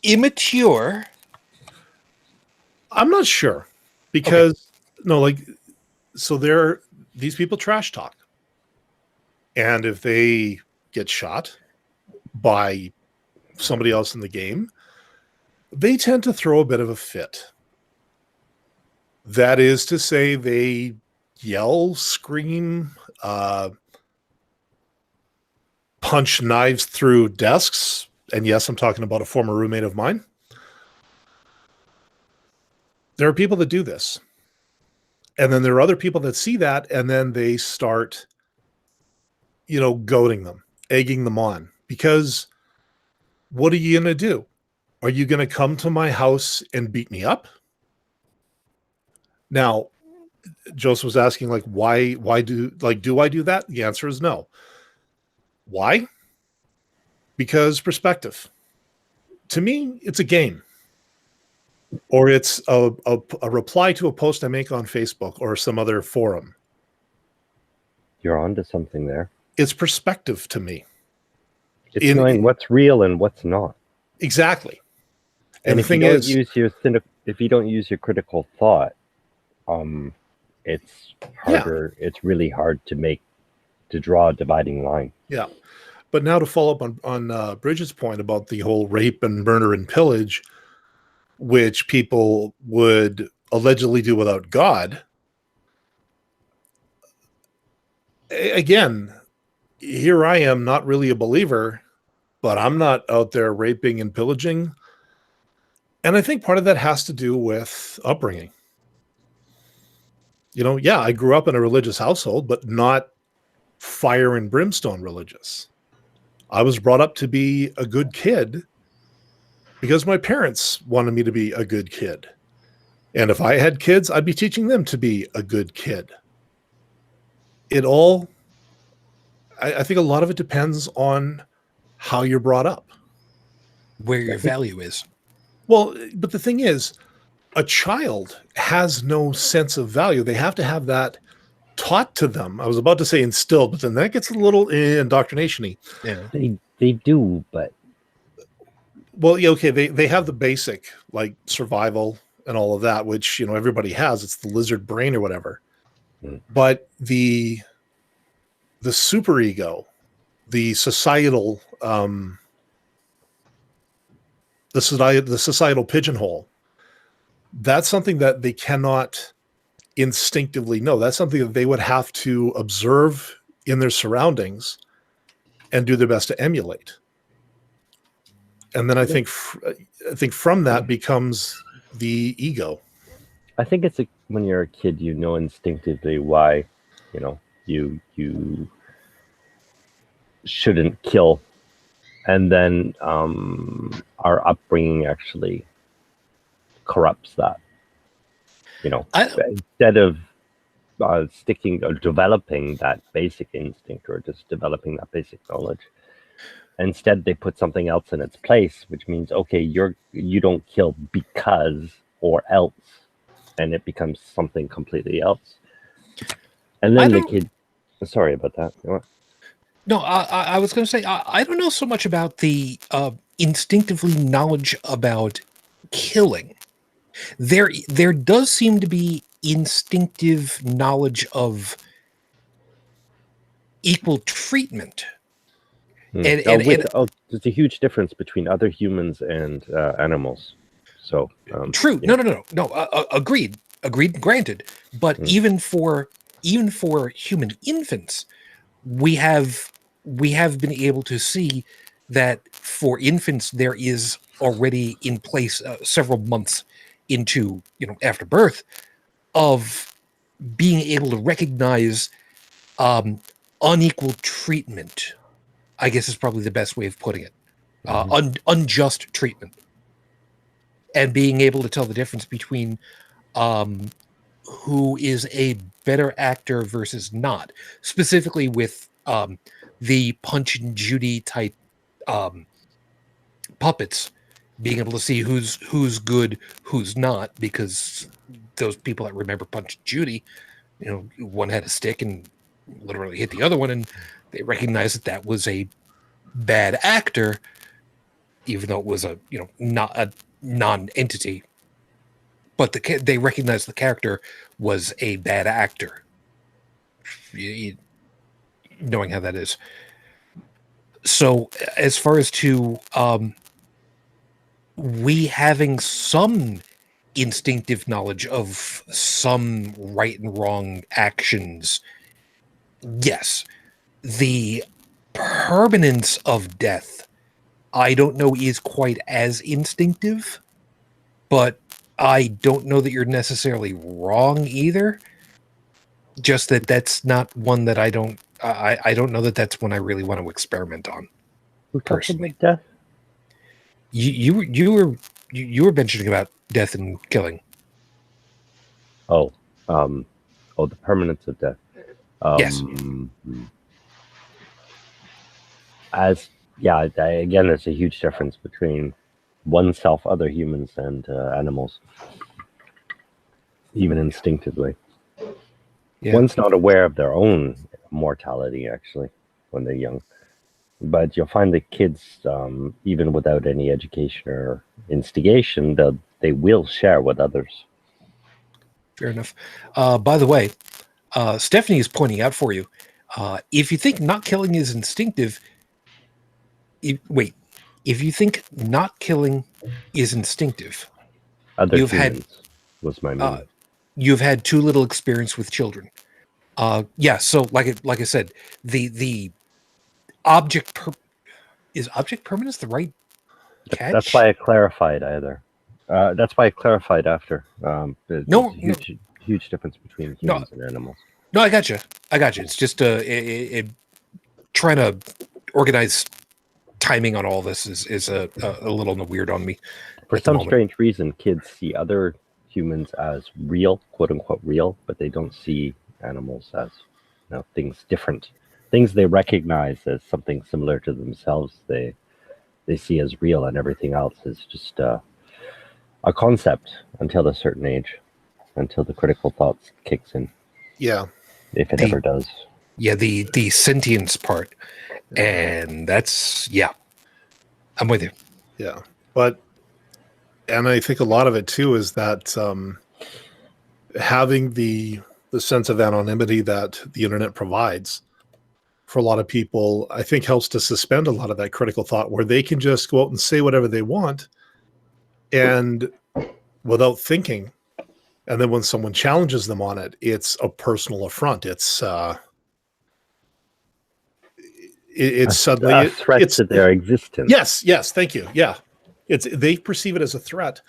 immature? I'm not sure because no, like, so these people trash talk, and if they get shot by somebody else in the game, they tend to throw a bit of a fit. That is to say, they yell, scream, punch knives through desks. And yes, I'm talking about a former roommate of mine. There are people that do this. And then there are other people that see that, and then they start, goading them, egging them on. Because what are you going to do? Are you going to come to my house and beat me up? Now, Joseph was asking, like, why do I do that? The answer is no. Why? Because perspective. To me, it's a game. Or it's a reply to a post I make on Facebook or some other forum. You're onto something there. It's perspective to me. It's knowing what's real and what's not. Exactly. And the if thing you don't is, if you don't use your critical thought, it's harder. Yeah. It's really hard to draw a dividing line. Yeah. But now to follow up on Brigid's point about the whole rape and murder and pillage, which people would allegedly do without God. Again, here I am, not really a believer, but I'm not out there raping and pillaging. And I think part of that has to do with upbringing. Yeah, I grew up in a religious household, but not fire and brimstone religious. I was brought up to be a good kid because my parents wanted me to be a good kid. And if I had kids, I'd be teaching them to be a good kid. I think a lot of it depends on how you're brought up. Where your value is. Well, but the thing is, a child has no sense of value. They have to have that taught to them. I was about to say instilled, but then that gets a little indoctrination-y. Yeah. They do, but... Well, yeah, okay, they have the basic, like, survival and all of that, which, everybody has. It's the lizard brain or whatever. Mm. But the superego, the societal... the societal pigeonhole, that's something that they cannot instinctively know. That's something that they would have to observe in their surroundings and do their best to emulate. And then I think from that becomes the ego. I think it's when you're a kid, instinctively why, you shouldn't kill. And then our upbringing actually corrupts that. Instead of sticking or developing that basic instinct or just developing that basic knowledge, instead they put something else in its place, which means, okay, you don't kill because or else, and it becomes something completely else. And then the kid, sorry about that. No, I was going to say, I don't know so much about the instinctively knowledge about killing. There does seem to be instinctive knowledge of equal treatment. And there's a huge difference between other humans and animals. So true. Yeah. No. Agreed. Granted. But even for even for human infants, we have been able to see that for infants there is already in place several months into, after birth, of being able to recognize unequal treatment, I guess is probably the best way of putting it. Unjust treatment, and being able to tell the difference between who is a better actor versus not, specifically with the Punch and Judy type puppets, being able to see who's good, who's not, because those people that remember Punch and Judy, one had a stick and literally hit the other one, and they recognized that was a bad actor, even though it was not a non-entity, but they recognized the character was a bad actor. Knowing how that is. So as far as to we having some instinctive knowledge of some right and wrong actions, yes. The permanence of death, I don't know, is quite as instinctive, but I don't know that you're necessarily wrong either. Just that that's not one that I don't know that that's one I really want to experiment on. Who talks Personally. about death? You were mentioning about death and killing. Oh, the permanence of death. Yes. Again, there's a huge difference between oneself, other humans, and animals, even instinctively. Yeah. One's not aware of their own mortality, actually, when they're young. But you'll find that kids, even without any education or instigation, they will share with others. Fair enough. By the way, Stephanie is pointing out for you, if you think not killing is instinctive, if you think not killing is instinctive, Other you've humans was my meaning. You've had too little experience with children. So like I said, the object is object permanence the right catch? That's why I clarified either. That's why I clarified after. There's a huge difference between humans and animals. No, I got you. It's just trying to organize timing on all this is a little weird on me. For some strange reason, kids see other humans as real, quote unquote real, but they don't see animals as things different. Things they recognize as something similar to themselves, they see as real, and everything else is just a concept until a certain age, until the critical thoughts kicks in. Yeah. If it ever does. Yeah, the sentience part. And that's, I'm with you. Yeah. And I think a lot of it too is that having the sense of anonymity that the internet provides for a lot of people, I think helps to suspend a lot of that critical thought, where they can just go out and say whatever they want and without thinking. And then when someone challenges them on it, it's a personal affront. It's suddenly a threat to their existence. Yes, thank you. Yeah, they perceive it as a threat,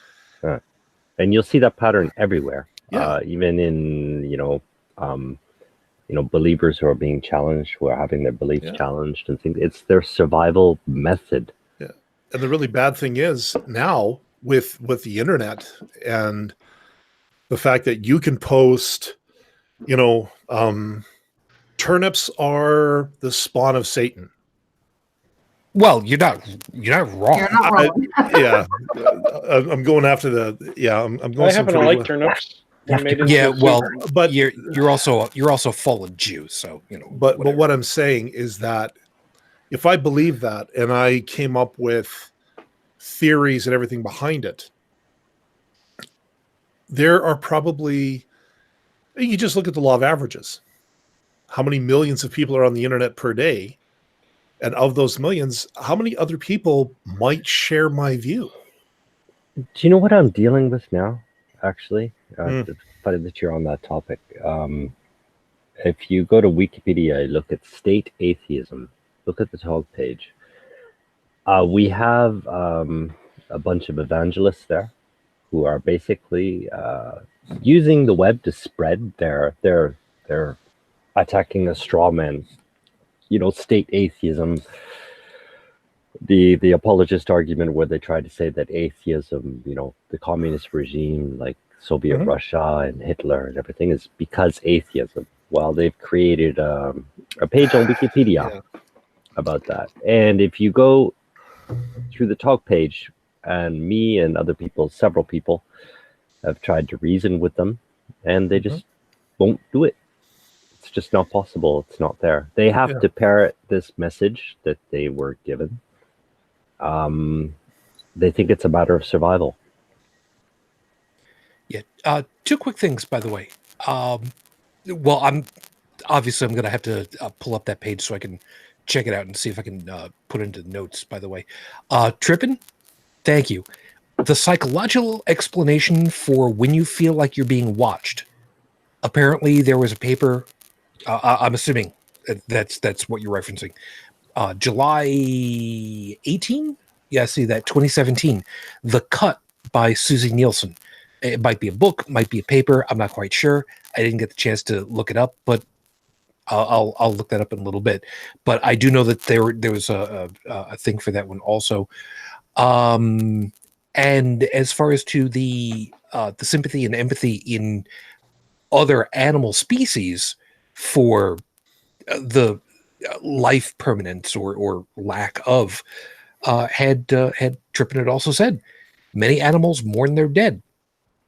and you'll see that pattern everywhere. Yeah. Even in believers who are being challenged, who are having their beliefs challenged, and things. It's their survival method. Yeah, and the really bad thing is now with the internet and the fact that you can post, turnips are the spawn of Satan. Well, you're not wrong. You're not wrong. I'm going after I'm going. I happen to like turnips. But you're also fallen Jew, so But what I'm saying is that if I believe that and I came up with theories and everything behind it, there are probably, you just look at the law of averages. How many millions of people are on the internet per day? And of those millions, how many other people might share my view? Do you know what I'm dealing with now, actually? It's funny that you're on that topic. If you go to Wikipedia, look at state atheism. Look at the talk page. We have a bunch of evangelists there who are basically using the web to spread their attacking a straw man. You know, state atheism. The apologist argument where they try to say that atheism, you know, the communist regime like Soviet Russia and Hitler and everything is because atheism. Well, they've created a page on Wikipedia about that. And if you go through the talk page, and me and other people, several people, have tried to reason with them, and they just won't do it. It's just not possible. It's not there. They have to parrot this message that they were given. They think it's a matter of survival. Yeah. Two quick things, by the way. Well, I'm going to have to pull up that page so I can check it out and see if I can put it into the notes, by the way. Trippin, thank you. The psychological explanation for when you feel like you're being watched. Apparently, there was a paper. I'm assuming that's what you're referencing. July 18? Yeah, I see that, 2017. The Cut by Susie Nielsen. It might be a book, might be a paper. I'm not quite sure. I didn't get the chance to look it up, but I'll look that up in a little bit. But I do know that there was a thing for that one also. And as far as to the sympathy and empathy in other animal species for the life permanence or lack of, had Trippin had also said, many animals mourn their dead.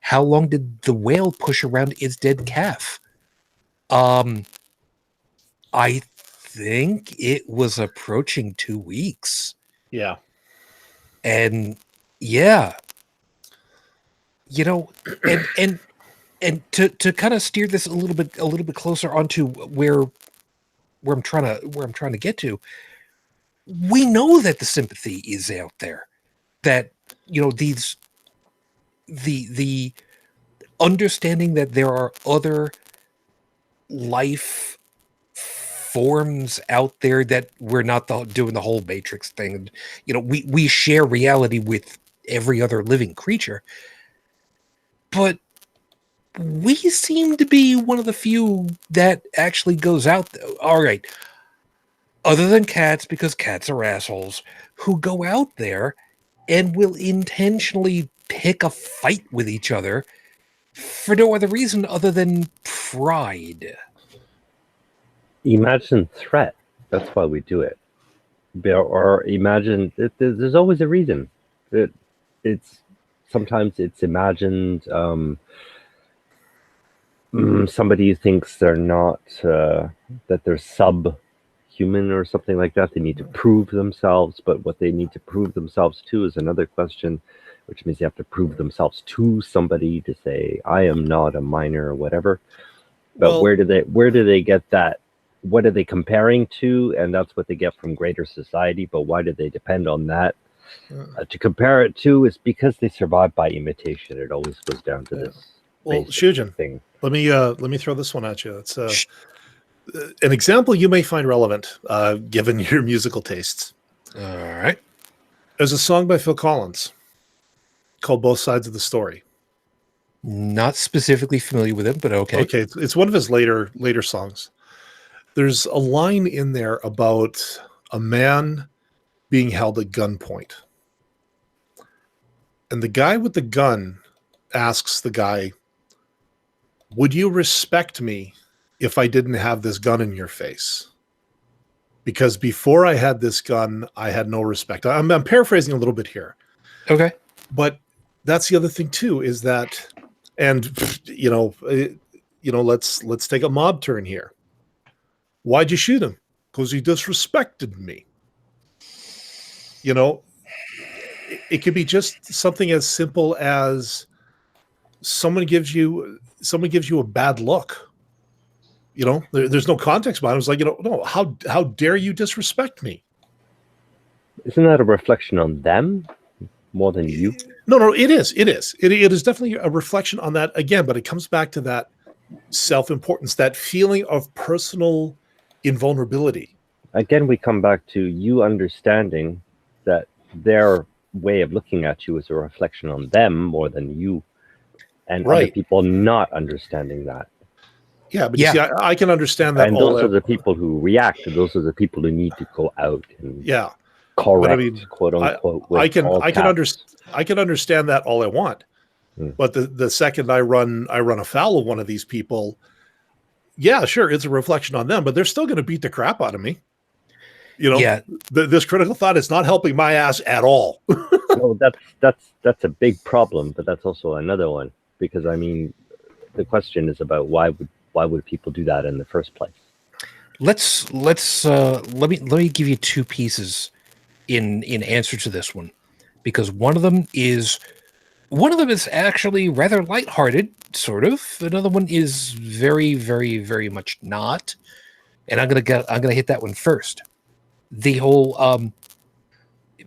How long did the whale push around its dead calf? I think it was approaching 2 weeks. Yeah. And yeah, you know, and to kind of steer this a little bit closer onto where I'm trying to get to, we know that the sympathy is out there, that, you know, the understanding that there are other life forms out there, that we're not doing the whole Matrix thing. And, you know, we share reality with every other living creature, but we seem to be one of the few that actually goes out there. All right. Other than cats, because cats are assholes, who go out there and will intentionally pick a fight with each other for no other reason other than pride. Imagine threat. That's why we do it. Or imagine there's always a reason. It's sometimes it's imagined. Somebody who thinks they're not that they're subhuman or something like that. They need to prove themselves, but what they need to prove themselves to is another question, which means they have to prove themselves to somebody to say, I am not a minor or whatever. But Well, where do they get that? What are they comparing to? And that's what they get from greater society. But why do they depend on that? To compare it to is because they survive by imitation. It always goes down to this. Well, basic Shujin, thing. let me throw this one at you. It's an example you may find relevant, given your musical tastes. All right. There's a song by Phil Collins called "Both Sides of the Story." Not specifically familiar with it, but okay. Okay, it's one of his later songs. There's a line in there about a man being held at gunpoint, and the guy with the gun asks the guy, "Would you respect me if I didn't have this gun in your face? Because before I had this gun, I had no respect." I'm paraphrasing a little bit here. Okay. But that's the other thing too, is that, and let's take a mob turn here. Why'd you shoot him? Because he disrespected me. You know, it could be just something as simple as someone gives you a bad look. You know, there's no context behind it. It's like, no, how dare you disrespect me? Isn't that a reflection on them more than you? No, it is. It is definitely a reflection on that again, but it comes back to that self-importance, that feeling of personal invulnerability. Again, we come back to you understanding that their way of looking at you is a reflection on them more than you, and other Right. people not understanding that. Yeah, but Yeah. you see, I can understand that. And all those are at- the people who react. Those are the people who need to go out and Yeah, correct, but I mean, quote unquote. With I can all caps. I can understand that all I want. Hmm. But the second I run afoul of one of these people, yeah, sure, it's a reflection on them, but they're still going to beat the crap out of me. You know, Yeah. this critical thought is not helping my ass at all. No, that's a big problem, but that's also another one, because I mean, the question is about why would people do that in the first place? Let me give you two pieces in answer to this one, because one of them is actually rather lighthearted, sort of. Another one is very, very, very much not. And I'm gonna hit that one first. The whole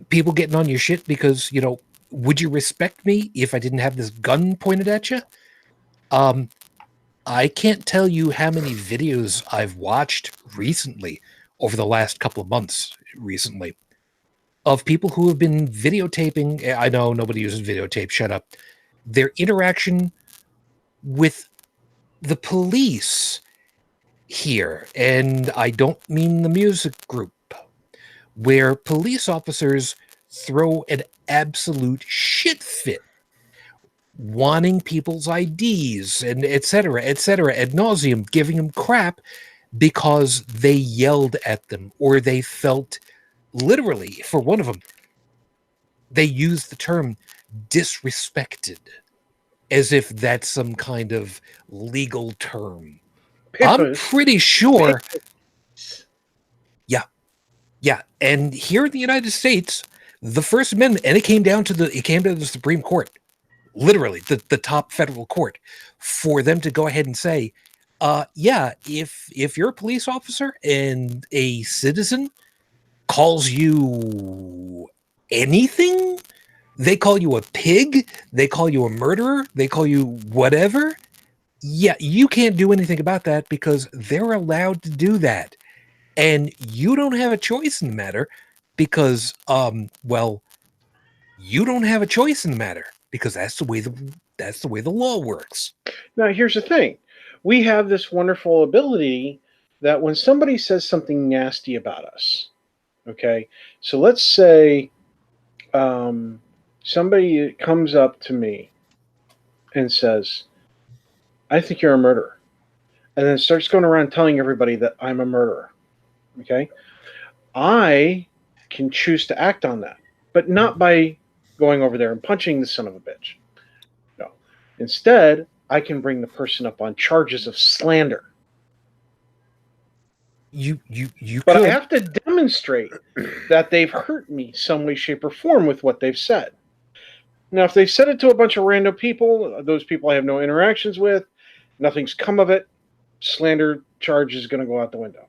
people getting on your shit because, you know, would you respect me if I didn't have this gun pointed at you? I can't tell you how many videos I've watched recently over the last couple of months recently of people who have been videotaping. I know nobody uses videotape. Shut up. Their interaction with the police here. And I don't mean the music group, where police officers throw an absolute shit fit, wanting people's IDs and et cetera, ad nauseum, giving them crap because they yelled at them, or they felt, literally, for one of them, they used the term disrespected, as if that's some kind of legal term. I'm pretty sure. Yeah, and here in the United States, the First Amendment, and it came down to the Supreme Court, literally the top federal court, for them to go ahead and say, yeah, if you're a police officer and a citizen calls you anything, they call you a pig, they call you a murderer, they call you whatever, yeah, you can't do anything about that because they're allowed to do that. And you don't have a choice in the matter because, well, you don't have a choice in the matter because that's the way the law works. Now, here's the thing. We have this wonderful ability that when somebody says something nasty about us, okay, so let's say somebody comes up to me and says, I think you're a murderer, and then starts going around telling everybody that I'm a murderer, okay, I can choose to act on that, but not by going over there and punching the son of a bitch. No. Instead, I can bring the person up on charges of slander. You But could. I have to demonstrate that they've hurt me some way, shape, or form with what they've said. Now, if they've said it to a bunch of random people, those people I have no interactions with, nothing's come of it, slander charge is going to go out the window.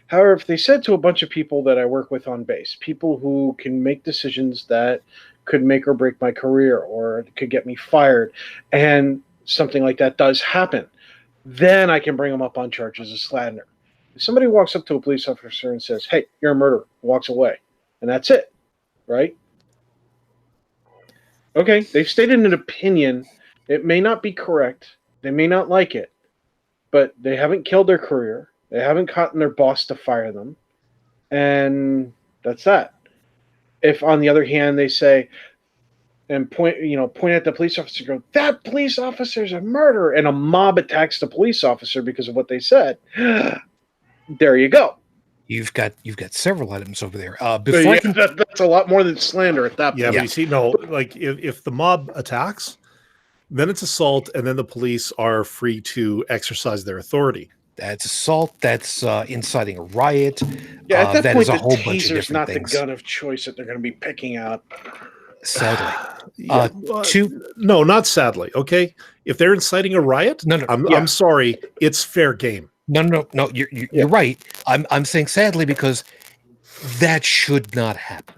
However, if they said to a bunch of people that I work with on base, people who can make decisions that could make or break my career or could get me fired, and something like that does happen, then I can bring them up on charges of slander. If somebody walks up to a police officer and says, hey, you're a murderer, walks away, and that's it, right? Okay, they've stated an opinion. It may not be correct. They may not like it, but they haven't killed their career. They haven't gotten their boss to fire them, and that's that. If, on the other hand, they say and point at the police officer, go, that police officer's a murderer, and a mob attacks the police officer because of what they said, there you go. You've got several items over there. That's a lot more than slander at that point. Yeah, but you see, no, like if the mob attacks, then it's assault, and then the police are free to exercise their authority. That's assault. That's inciting a riot. Yeah, at that point, is a the whole bunch of taser's different not things. the gun of choice that they're going to be picking out. Sadly, No, not sadly. Okay, if they're inciting a riot, No. I'm sorry, it's fair game. No. You're right. I'm saying sadly because that should not happen.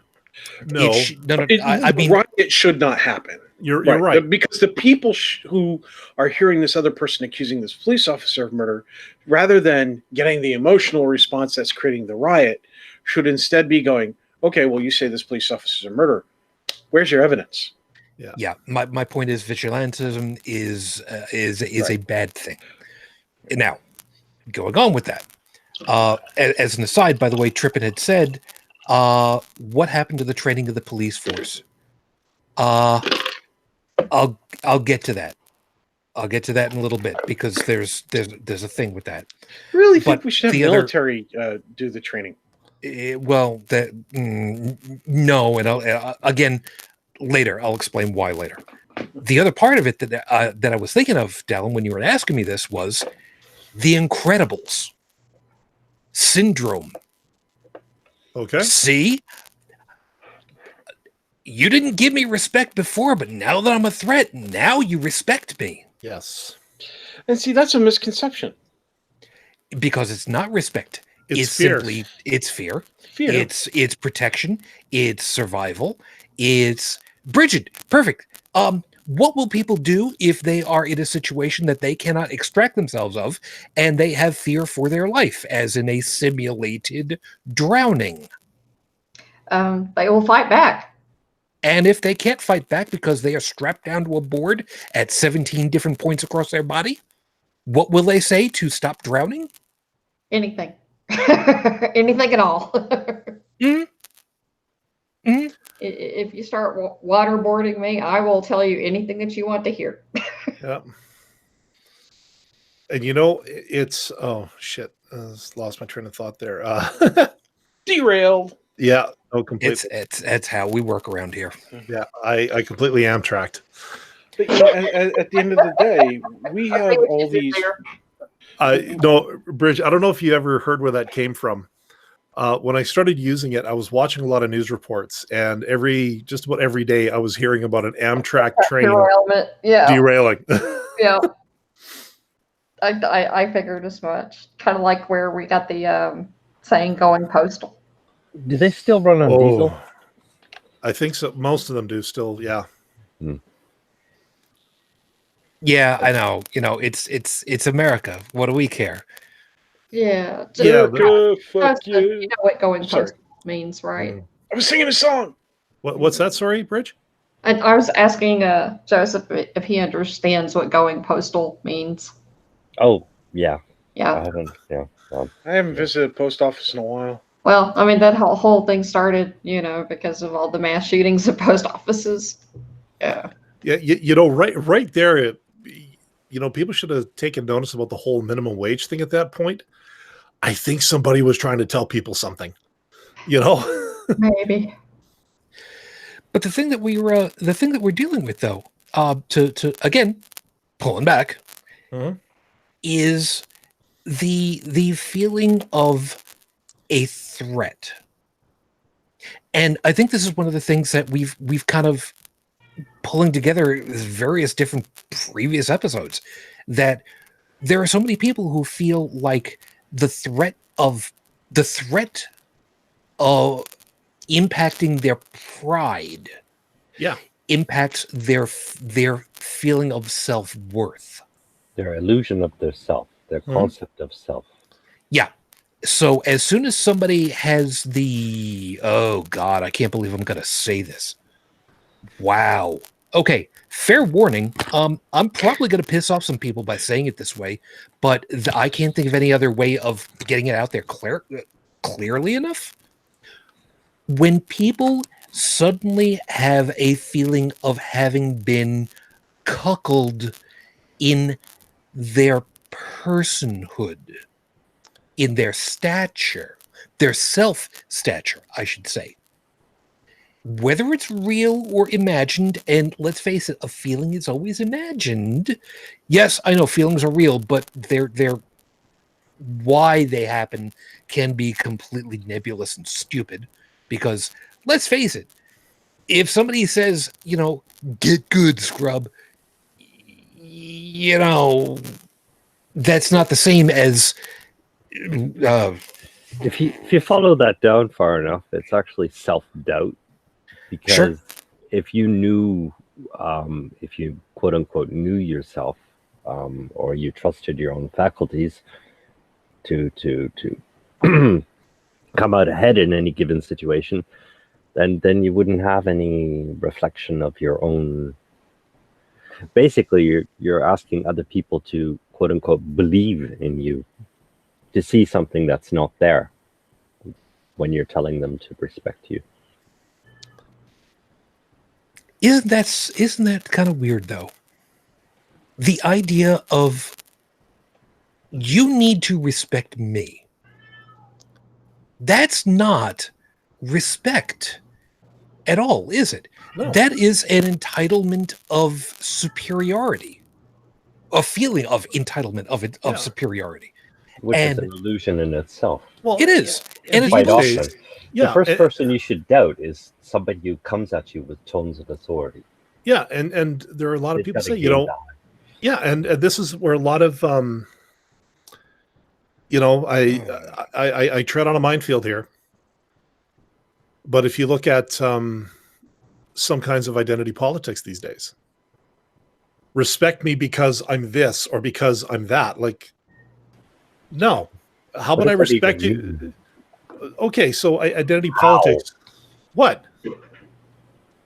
No, I mean, riot should not happen. You're right. Because the people who are hearing this other person accusing this police officer of murder, rather than getting the emotional response that's creating the riot, should instead be going, okay, well, you say this police officer's a murderer. Where's your evidence? Yeah. My point is vigilantism is a bad thing. Now, going on with that, as an aside, by the way, Trippin had said, what happened to the training of the police force? I'll get to that. I'll get to that in a little bit because there's a thing with that. Really think we should have military do the training. No, and I'll, again later. I'll explain why later. The other part of it that I was thinking of, Dalan, when you were asking me this, was the Incredibles syndrome. Okay. See, you didn't give me respect before, but now that I'm a threat, now you respect me. Yes. And see, that's a misconception. Because it's not respect. It's fear. It's fear. Fear. It's protection. It's survival. It's Brigid. Perfect. What will people do if they are in a situation that they cannot extract themselves of and they have fear for their life, as in a simulated drowning? They will fight back. And if they can't fight back because they are strapped down to a board at 17 different points across their body, what will they say to stop drowning? Anything. Anything at all. If you start waterboarding me, I will tell you anything that you want to hear. Yeah. And you know, it's oh shit, lost my train of thought there. Derailed. Yeah, no, completely. It's how we work around here. Yeah, I completely amtracked. But you know, at the end of the day, we have all these. No, Bridge, I don't know if you ever heard where that came from. When I started using it, I was watching a lot of news reports, and just about every day I was hearing about an Amtrak train derailing. Yeah. I figured as much. Kind of like where we got the saying going postal. Do they still run on diesel? I think so. Most of them do still, yeah. Yeah, I know. You know, it's America. What do we care? Yeah. Yeah, fuck you. You know what going postal means, right? I was singing a song. What's that? Sorry, Bridge? I was asking Joseph if he understands what going postal means. Oh, yeah. Yeah. I haven't visited a post office in a while. Well, I mean, that whole thing started, because of all the mass shootings at post offices. Yeah. Yeah, you know, right there, people should have taken notice about the whole minimum wage thing at that point. I think somebody was trying to tell people something, Maybe. But the thing that we're dealing with, though, to again pulling back, is the feeling of a threat. And I think this is one of the things that we've kind of pulling together various different previous episodes, that there are so many people who feel like the threat of impacting their pride, impacts their feeling of self-worth, their illusion of their self, their concept of self. Yeah. So as soon as somebody has oh God, I can't believe I'm going to say this. Wow. Okay. Fair warning. I'm probably going to piss off some people by saying it this way, but I can't think of any other way of getting it out there clearly enough. When people suddenly have a feeling of having been cuckolded in their personhood, in their stature, their self-stature, I should say. Whether it's real or imagined, and let's face it, a feeling is always imagined. Yes, I know feelings are real, but they're why they happen can be completely nebulous and stupid. Because let's face it, if somebody says, get good, scrub, that's not the same as if you follow that down far enough, it's actually self-doubt. Because if you knew if you quote unquote knew yourself, or you trusted your own faculties to come out ahead in any given situation, then you wouldn't have any reflection of your own. Basically, you're asking other people to quote unquote believe in you, to see something that's not there when you're telling them to respect you. Isn't that kind of weird though? The idea of you need to respect me. That's not respect at all, is it? No. That is an entitlement of superiority, a feeling of entitlement of superiority. Which is And- an illusion in itself. Well, It is. yeah, And it's Quite bullshit. often. yeah, The first and- person you should doubt is somebody who comes at you with tones of authority. yeah, and there are a lot of They've people got a say, you game know, down. yeah, and this is where a lot of, you know, I tread on a minefield here. But if you look at some kinds of identity politics these days, respect me because I'm this or because I'm that. Like, no. How What about I does that respect even you? Okay, so identity politics. What?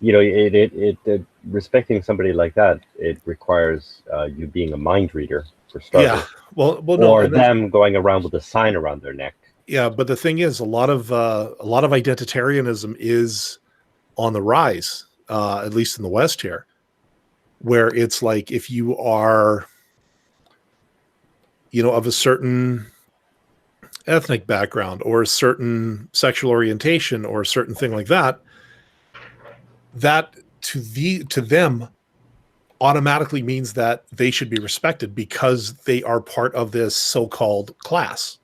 You know, it respecting somebody like that, it requires you being a mind reader for starters. Yeah. Well, no. Or and that's- them going around with a sign around their neck. Yeah, but the thing is, a lot of identitarianism is on the rise, at least in the West here, where it's like if you are, you know, of a certain ethnic background or a certain sexual orientation or a certain thing like that, that to them automatically means that they should be respected because they are part of this so-called class.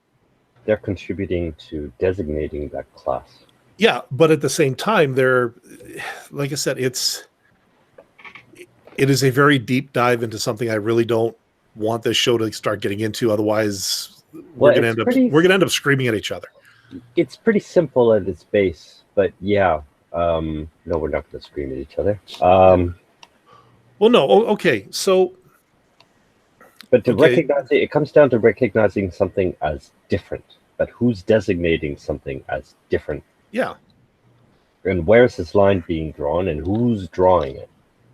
They're contributing to designating that class. Yeah, but at the same time, they're, like I said, it is a very deep dive into something I really don't want this show to start getting into. Otherwise, we're gonna end up screaming at each other. It's pretty simple at its base, but yeah, no, we're not going to scream at each other. Well, no, okay, so But to Okay. recognize it comes down to recognizing something as different. But who's designating something as different? yeah, And where's this line being drawn and who's drawing it?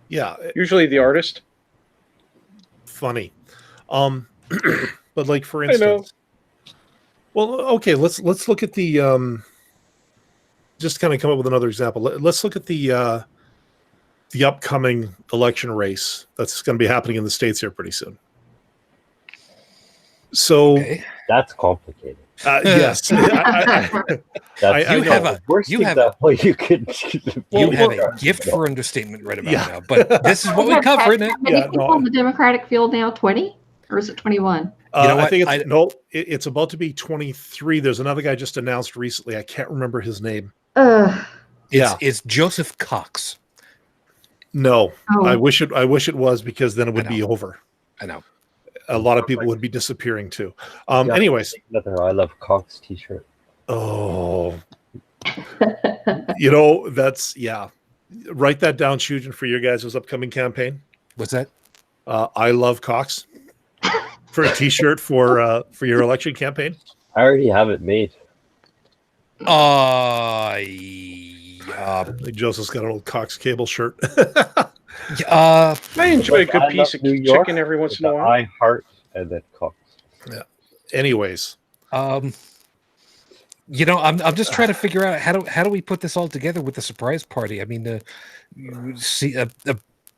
yeah, Usually the artist. funny. But like for I know. instance, well, okay, let's look at the just kind of come up with another example. Let's look at the upcoming election race that's going to be happening in the States here pretty soon. So Okay. That's complicated. yes, That's I You know. have a worst you have example you could. you have well, a gift for understatement right about Yeah. now, but this is what we cover, isn't it? How many Yeah, people no. in the Democratic field now? 20? Or is it 21? You know I what? think it's about to be 23. There's another guy just announced recently. I can't remember his name. It's Joseph Cox. No, Oh. I wish it was, because then it would I be know. over. I know. A lot of people would be disappearing too. Yeah. Anyways, Another I Love Cox t-shirt. oh, you know, that's, yeah. Write that down, Shujin, for your guys' upcoming campaign. What's that? I love Cox for a T-shirt for your election campaign. I already have it made. Like Joseph's got an old Cox Cable shirt. I enjoy a Like, good I piece love of New York chicken every once with in a the while. I Heart and then Cox. Anyways, You know, I'm just trying to figure out how do we put this all together with the surprise party? I mean, you see a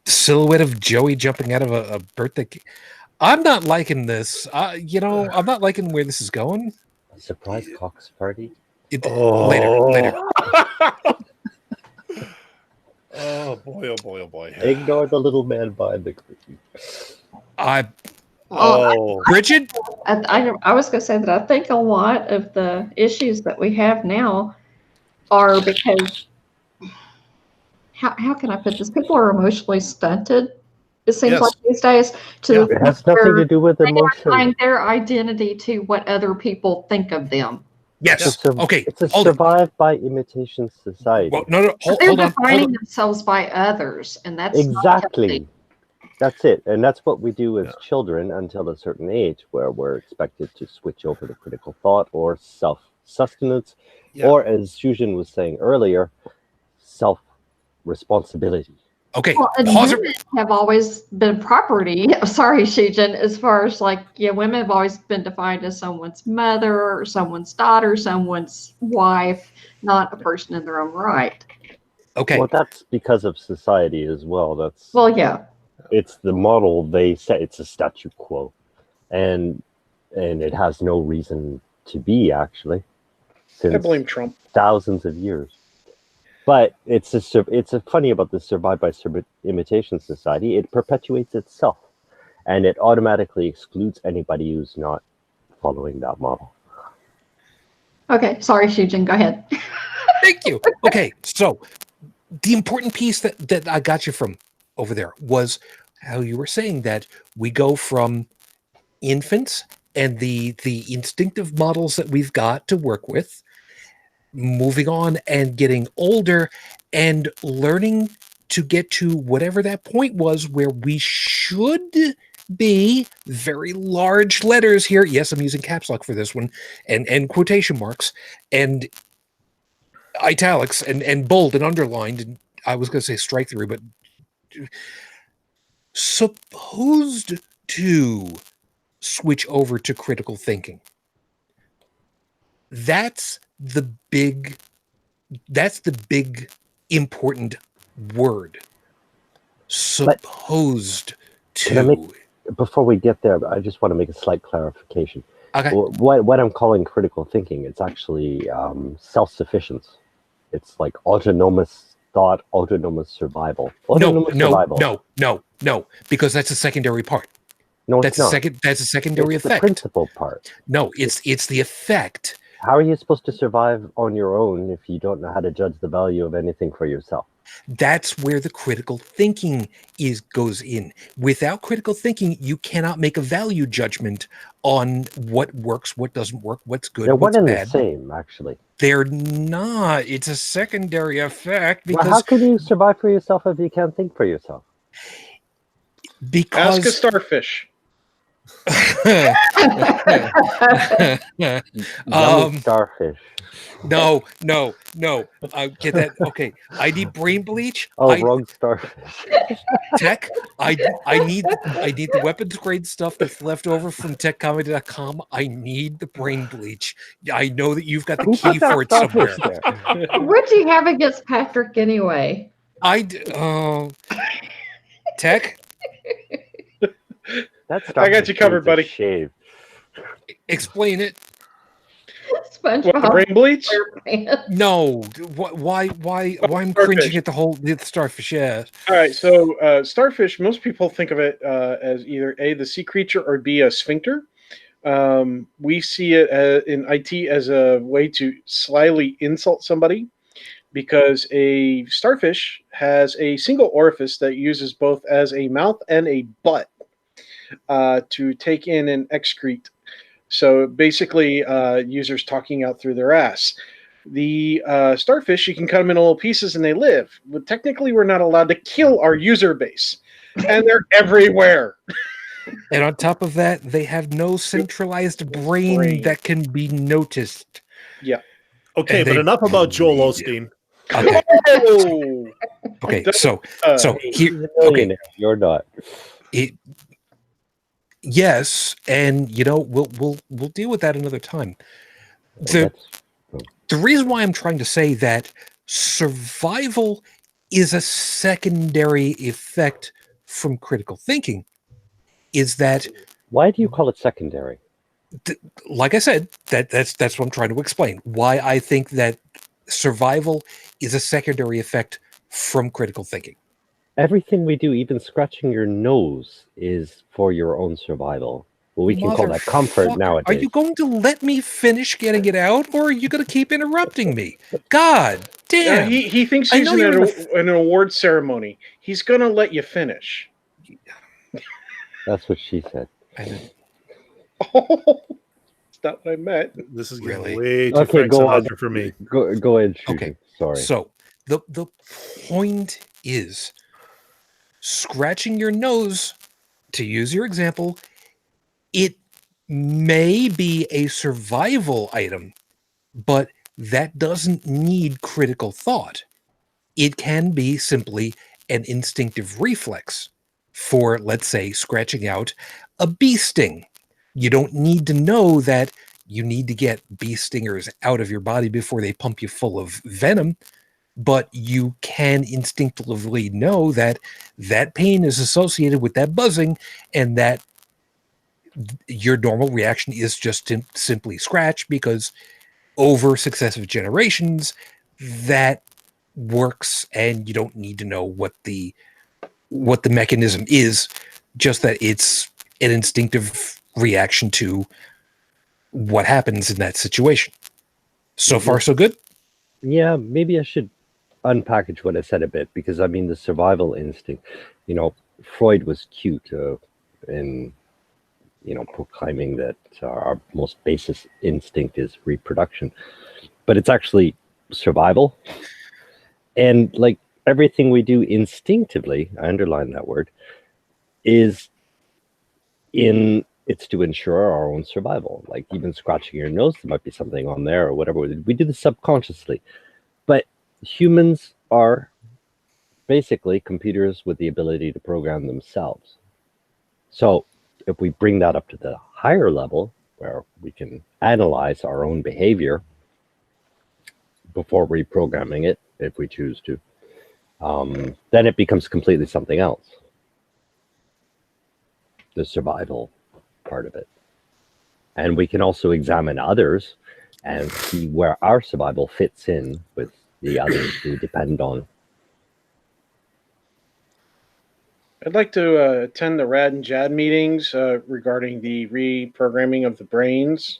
silhouette of Joey jumping out of a birthday cake. I'm not liking this. You know, I'm not liking where this is going. A surprise Cox party. Later. oh boy, oh boy, oh boy. Ignore the little man behind the curtain. Brigid? I was going to say that I think a lot of the issues that we have now are because, how can I put this? People are emotionally stunted, it seems Yes. like these days, to Yeah. the It point has nothing where to do with they are emotion. tying their identity to what other people think of them. Yes. Okay. It's a hold it. survive by imitation society. Well, no. But Hold they're on. defining themselves by others, and that's not Exactly. healthy. That's it. And that's what we do as Yeah. children until a certain age, where we're expected to switch over to critical thought or self-sustenance, Yeah. or as Shujin was saying earlier, self-responsibility. Okay. Well, and Pause women have always been property. Sorry, Shujin. As far as women have always been defined as someone's mother, or someone's daughter, someone's wife, not a person in their own right. Okay. Well, that's because of society as well. Well, yeah. It's the model they set. It's a statu quo, and it has no reason to be actually. I blame Trump. Thousands of years. But it's a funny about the survive by imitation society. It perpetuates itself, and it automatically excludes anybody who's not following that model. Okay. Sorry, Shujin. Go ahead. Thank you. Okay. So the important piece that I got you from over there was how you were saying that we go from infants and the instinctive models that we've got to work with, moving on and getting older and learning to get to whatever that point was where we should be, very large letters here. Yes, I'm using caps lock for this one, and quotation marks and italics and bold and underlined. And I was going to say strike through, but supposed to switch over to critical thinking. That's the big important word. Supposed to. Before we get there, I just want to make a slight clarification. Okay. What I'm calling critical thinking, it's actually self-sufficiency. It's like autonomous thought, autonomous survival. No, because that's a secondary part. No, that's it's not. That's a secondary it's effect. The principal part. No, it's the effect. How are you supposed to survive on your own if you don't know how to judge the value of anything for yourself? That's where the critical thinking goes in. Without critical thinking, you cannot make a value judgment on what works, what doesn't work, what's good, They're what's one and bad. the same, actually. They're not. It's a secondary effect because how can you survive for yourself if you can't think for yourself? Because ask a starfish. Yummy starfish. No. Get that? Okay. I need brain bleach. Wrong starfish. Tech. I need the weapons grade stuff that's left over from techcomedy.com. I need the brain bleach. I know that you've got the key for it somewhere. What do you have against Patrick anyway? Tech. I got you covered, buddy. Shave. Explain it. SpongeBob. What, the brain bleach? No. Why I'm cringing at the starfish? Yeah. All right. So starfish, most people think of it as either A, the sea creature, or B, a sphincter. We see it in IT as a way to slyly insult somebody, because a starfish has a single orifice that uses both as a mouth and a butt to take in and excrete. So basically, users talking out through their ass. The starfish, you can cut them into little pieces and they live. But technically, we're not allowed to kill our user base. And they're everywhere. And on top of that, they have no centralized brain that can be noticed. Yeah. Okay, but enough about Joel Osteen. Okay. Oh! Okay. So here. Okay. You're not. Yes, and we'll deal with that another time. The reason why I'm trying to say that survival is a secondary effect from critical thinking is that. Why do you call it secondary? Like I said, that's what I'm trying to explain. Why I think that survival is a secondary effect from critical thinking. Everything we do, even scratching your nose, is for your own survival. Well, we can call that comfort nowadays. Are you going to let me finish getting it out, or are you going to keep interrupting me? God damn! He thinks he's in an award ceremony. He's going to let you finish. That's what she said. not what I meant. This is getting Really? way too Okay, Frank go on. Sinatra for me. Go ahead, Shujin. Okay. Sorry. So the point is, scratching your nose, to use your example, it may be a survival item, but that doesn't need critical thought. It can be simply an instinctive reflex for, let's say, scratching out a bee sting. You don't need to know that you need to get bee stingers out of your body before they pump you full of venom, but you can instinctively know that that pain is associated with that buzzing, and that your normal reaction is just to simply scratch, because over successive generations that works, and you don't need to know what the mechanism is, just that it's an instinctive reaction to what happens in that situation. So far, so good. Yeah, maybe I should unpackage what I said a bit, because I mean the survival instinct. Freud was cute in proclaiming that our most basic instinct is reproduction, but it's actually survival. And like everything we do instinctively, I underline that word, it's to ensure our own survival. Like even scratching your nose, there might be something on there or whatever. We do this subconsciously. But humans are basically computers with the ability to program themselves. So if we bring that up to the higher level, where we can analyze our own behavior before reprogramming it, if we choose to, then it becomes completely something else. The survival part of it. And we can also examine others and see where our survival fits in with the others we depend on. I'd like to attend the RAD and JAD meetings regarding the reprogramming of the brains.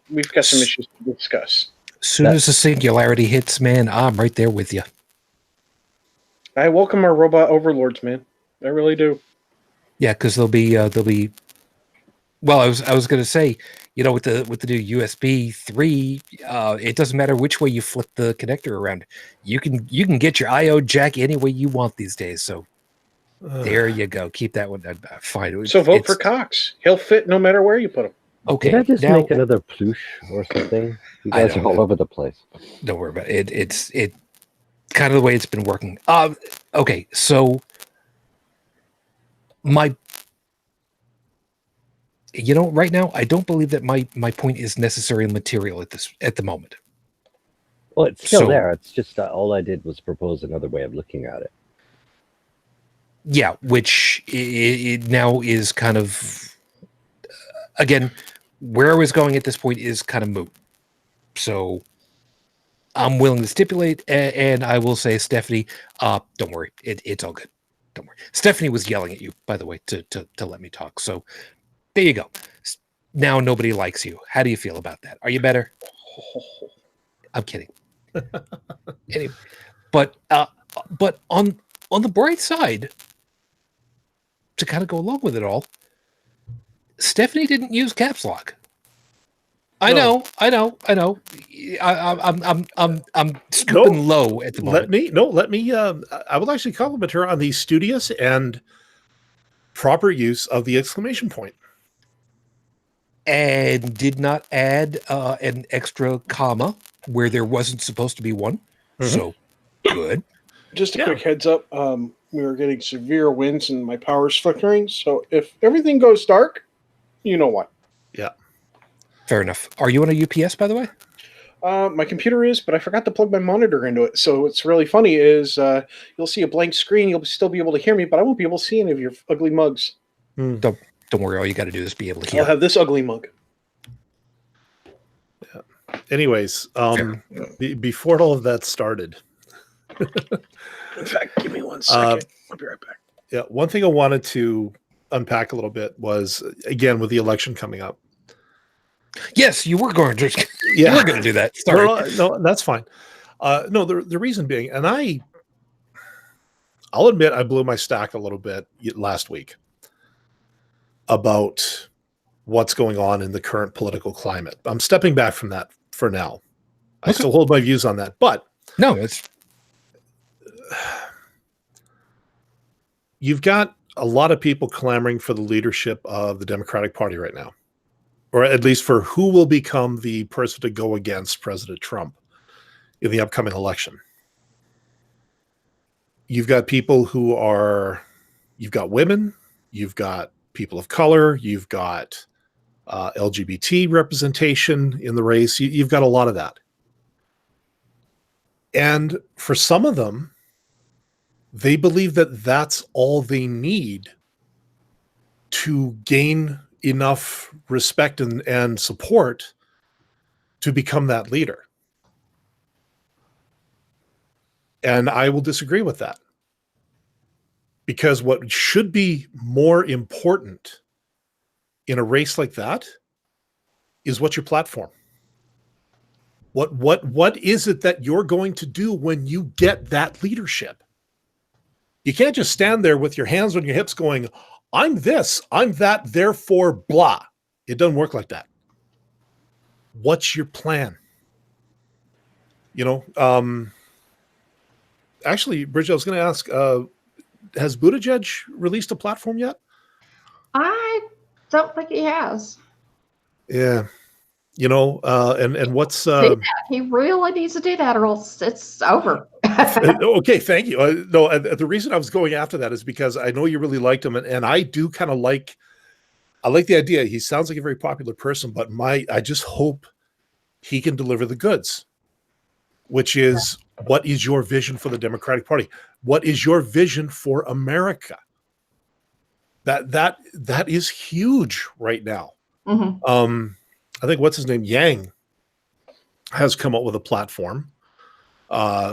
We've got some issues to discuss. As soon as the singularity hits, man, I'm right there with you. I welcome our robot overlords, man. I really do. Yeah, because they'll be. Well, I was going to say, with the new USB 3, it doesn't matter which way you flip the connector around. You can get your I/O jack any way you want these days. So there you go. Keep that one fine. So vote for Cox. He'll fit no matter where you put him. Okay. Did I just now, make another plush or something? You guys are all over the place. Don't worry about it. It's kind of the way it's been working. Okay, so right now, I don't believe that my point is necessarily material at the moment. Well, it's still there. It's just all I did was propose another way of looking at it. Yeah, which it now is kind of, again, where I was going at this point is kind of moot. So I'm willing to stipulate, and I will say, Stephanie, don't worry, it's all good. Don't worry. Stephanie was yelling at you, by the way, to let me talk. So there you go. Now nobody likes you. How do you feel about that? Are you better? I'm kidding. Anyway, but on the bright side, to kind of go along with it all, Stephanie didn't use Capslock. I know. I'm scooping low at the moment. Let me. I will actually compliment her on the studious and proper use of the exclamation point, and did not add an extra comma where there wasn't supposed to be one. Mm-hmm. So good. Just a quick heads up. We were getting severe winds and my power's flickering. So if everything goes dark, you know what? Yeah. Fair enough. Are you on a UPS, by the way? My computer is, but I forgot to plug my monitor into it. So what's really funny is you'll see a blank screen. You'll still be able to hear me, but I won't be able to see any of your ugly mugs. Don't worry. All you got to do is be able to hear. I'll have this ugly mug. Yeah. Anyways, before all of that started. In fact, give me 1 second. I'll be right back. Yeah. One thing I wanted to unpack a little bit was, again, with the election coming up. Yes, you were going to. You were going to do that. Sorry. No, that's fine. No, the reason being, and I'll admit I blew my stack a little bit last week about what's going on in the current political climate. I'm stepping back from that for now. I Okay. still hold my views on that, but No, it's you've got a lot of people clamoring for the leadership of the Democratic Party right now, or at least for who will become the person to go against President Trump in the upcoming election. You've got people who are, you've got women, you've got people of color, you've got LGBT representation in the race. You've got a lot of that. And for some of them, they believe that that's all they need to gain enough respect and support to become that leader. And I will disagree with that. Because what should be more important in a race like that is what's your platform? What is it that you're going to do when you get that leadership? You can't just stand there with your hands on your hips going, I'm this, I'm that, therefore blah. It doesn't work like that. What's your plan? You know, actually, Brigid, I was going to ask, has Buttigieg released a platform yet? I don't think he has. Yeah. You know, and what's He really needs to do that, or else it's over. okay, thank you. No, the reason I was going after that is because I know you really liked him, and I do kind of like the idea. He sounds like a very popular person, but I just hope he can deliver the goods, which is what is your vision for the Democratic Party? What is your vision for America? That is huge right now. Mm-hmm. I think what's his name, Yang, has come up with a platform.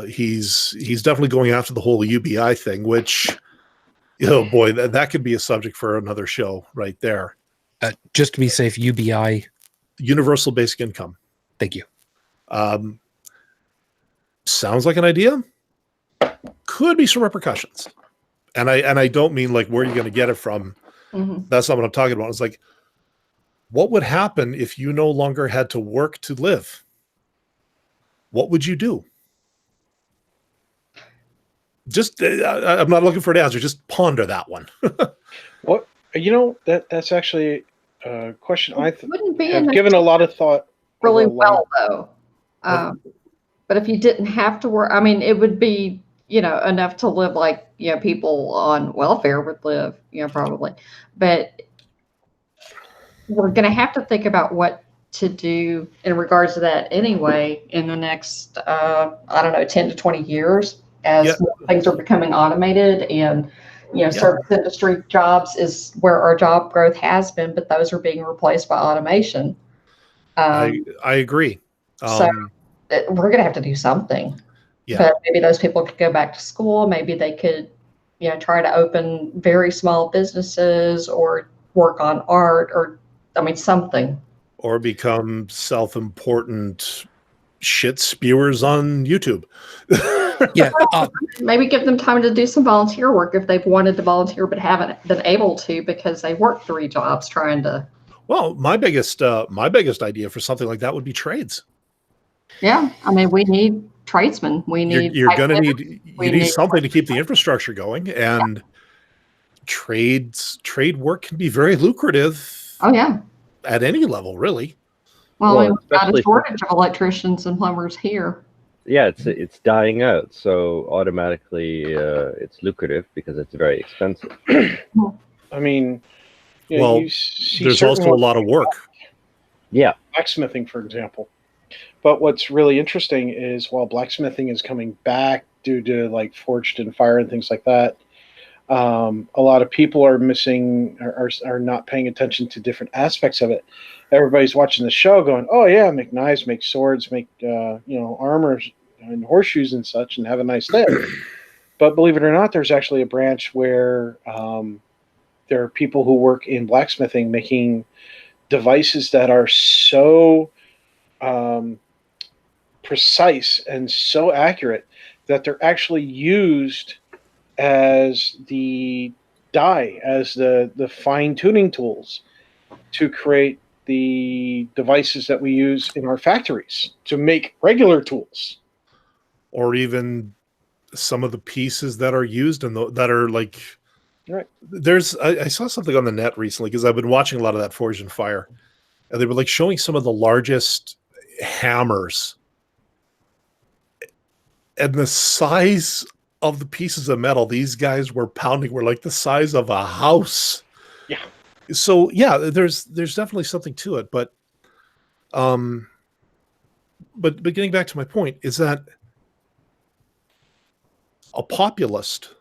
He's definitely going after the whole UBI thing, which, oh boy, that could be a subject for another show right there. just to be safe, UBI. Universal basic income. Thank you. Sounds like an idea. Could be some repercussions. And I don't mean like where are you going to get it from. Mm-hmm. That's not what I'm talking about. It's like, what would happen if you no longer had to work to live? What would you do? Just, I'm not looking for an answer. Just ponder that one. What, you know, that's actually a question I Wouldn't be have given a lot of thought. really over a long- well though. But if you didn't have to work, I mean, it would be, you know, enough to live like, you know, people on welfare would live, you know, probably. But we're going to have to think about what to do in regards to that anyway in the next, I don't know, 10 to 20 years as more things are becoming automated and, you know, service industry jobs is where our job growth has been, but those are being replaced by automation. I agree. So we're going to have to do something. Yeah. But maybe those people could go back to school. Maybe they could, you know, try to open very small businesses or work on art or, I mean, something. Or become self-important shit spewers on YouTube. Yeah. Maybe give them time to do some volunteer work if they've wanted to volunteer but haven't been able to because they worked 3 jobs trying to. Well, my biggest idea for something like that would be trades. Yeah, I mean, we need tradesmen. We need. You're going to need something to keep the infrastructure going, and trade work can be very lucrative. Oh yeah. At any level, really. Well, Well, we've got a especially- shortage of electricians and plumbers here. Yeah, it's dying out, so automatically it's lucrative because it's very expensive. I mean, you know, Well, you see there's certain also a lot of work. Yeah, blacksmithing, for example. But what's really interesting is while blacksmithing is coming back due to like forged in fire and things like that, a lot of people are missing are not paying attention to different aspects of it. Everybody's watching the show going, oh yeah, make knives, make swords, make armor and horseshoes and such, and have a nice day. But believe it or not, there's actually a branch where there are people who work in blacksmithing making devices that are so precise and so accurate that they're actually used as the die, as the fine tuning tools to create the devices that we use in our factories to make regular tools. Or even some of the pieces that are used and that are like, Right. I saw something on the net recently because I've been watching a lot of that Forge and Fire, and they were like showing some of the largest hammers, and the size of the pieces of metal these guys were pounding were like the size of a house. Yeah. So yeah, there's definitely something to it, but getting back to my point is that a populist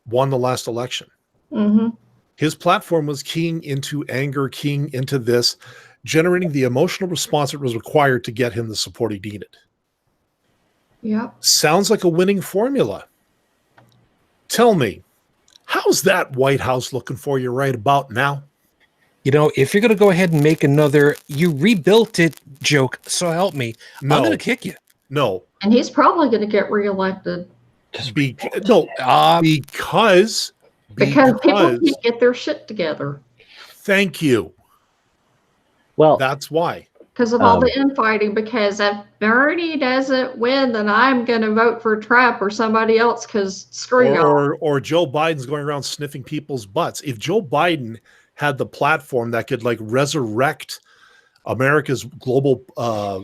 won the last election. Mm-hmm. His platform was keying into anger, keying into this, generating the emotional response that was required to get him the support he needed. Yep. Sounds like a winning formula. Tell me, how's that White House looking for you right about now? You know, if you're going to go ahead and make another "you rebuilt it" joke, so help me, No. I'm going to kick you. No. And he's probably going to get reelected. Because people can't get their shit together. Thank you. Well, that's why. Because of all the infighting. Because if Bernie doesn't win, then I'm going to vote for Trump or somebody else. Because screw y'all. Or Joe Biden's going around sniffing people's butts. If Joe Biden had the platform that could like resurrect America's global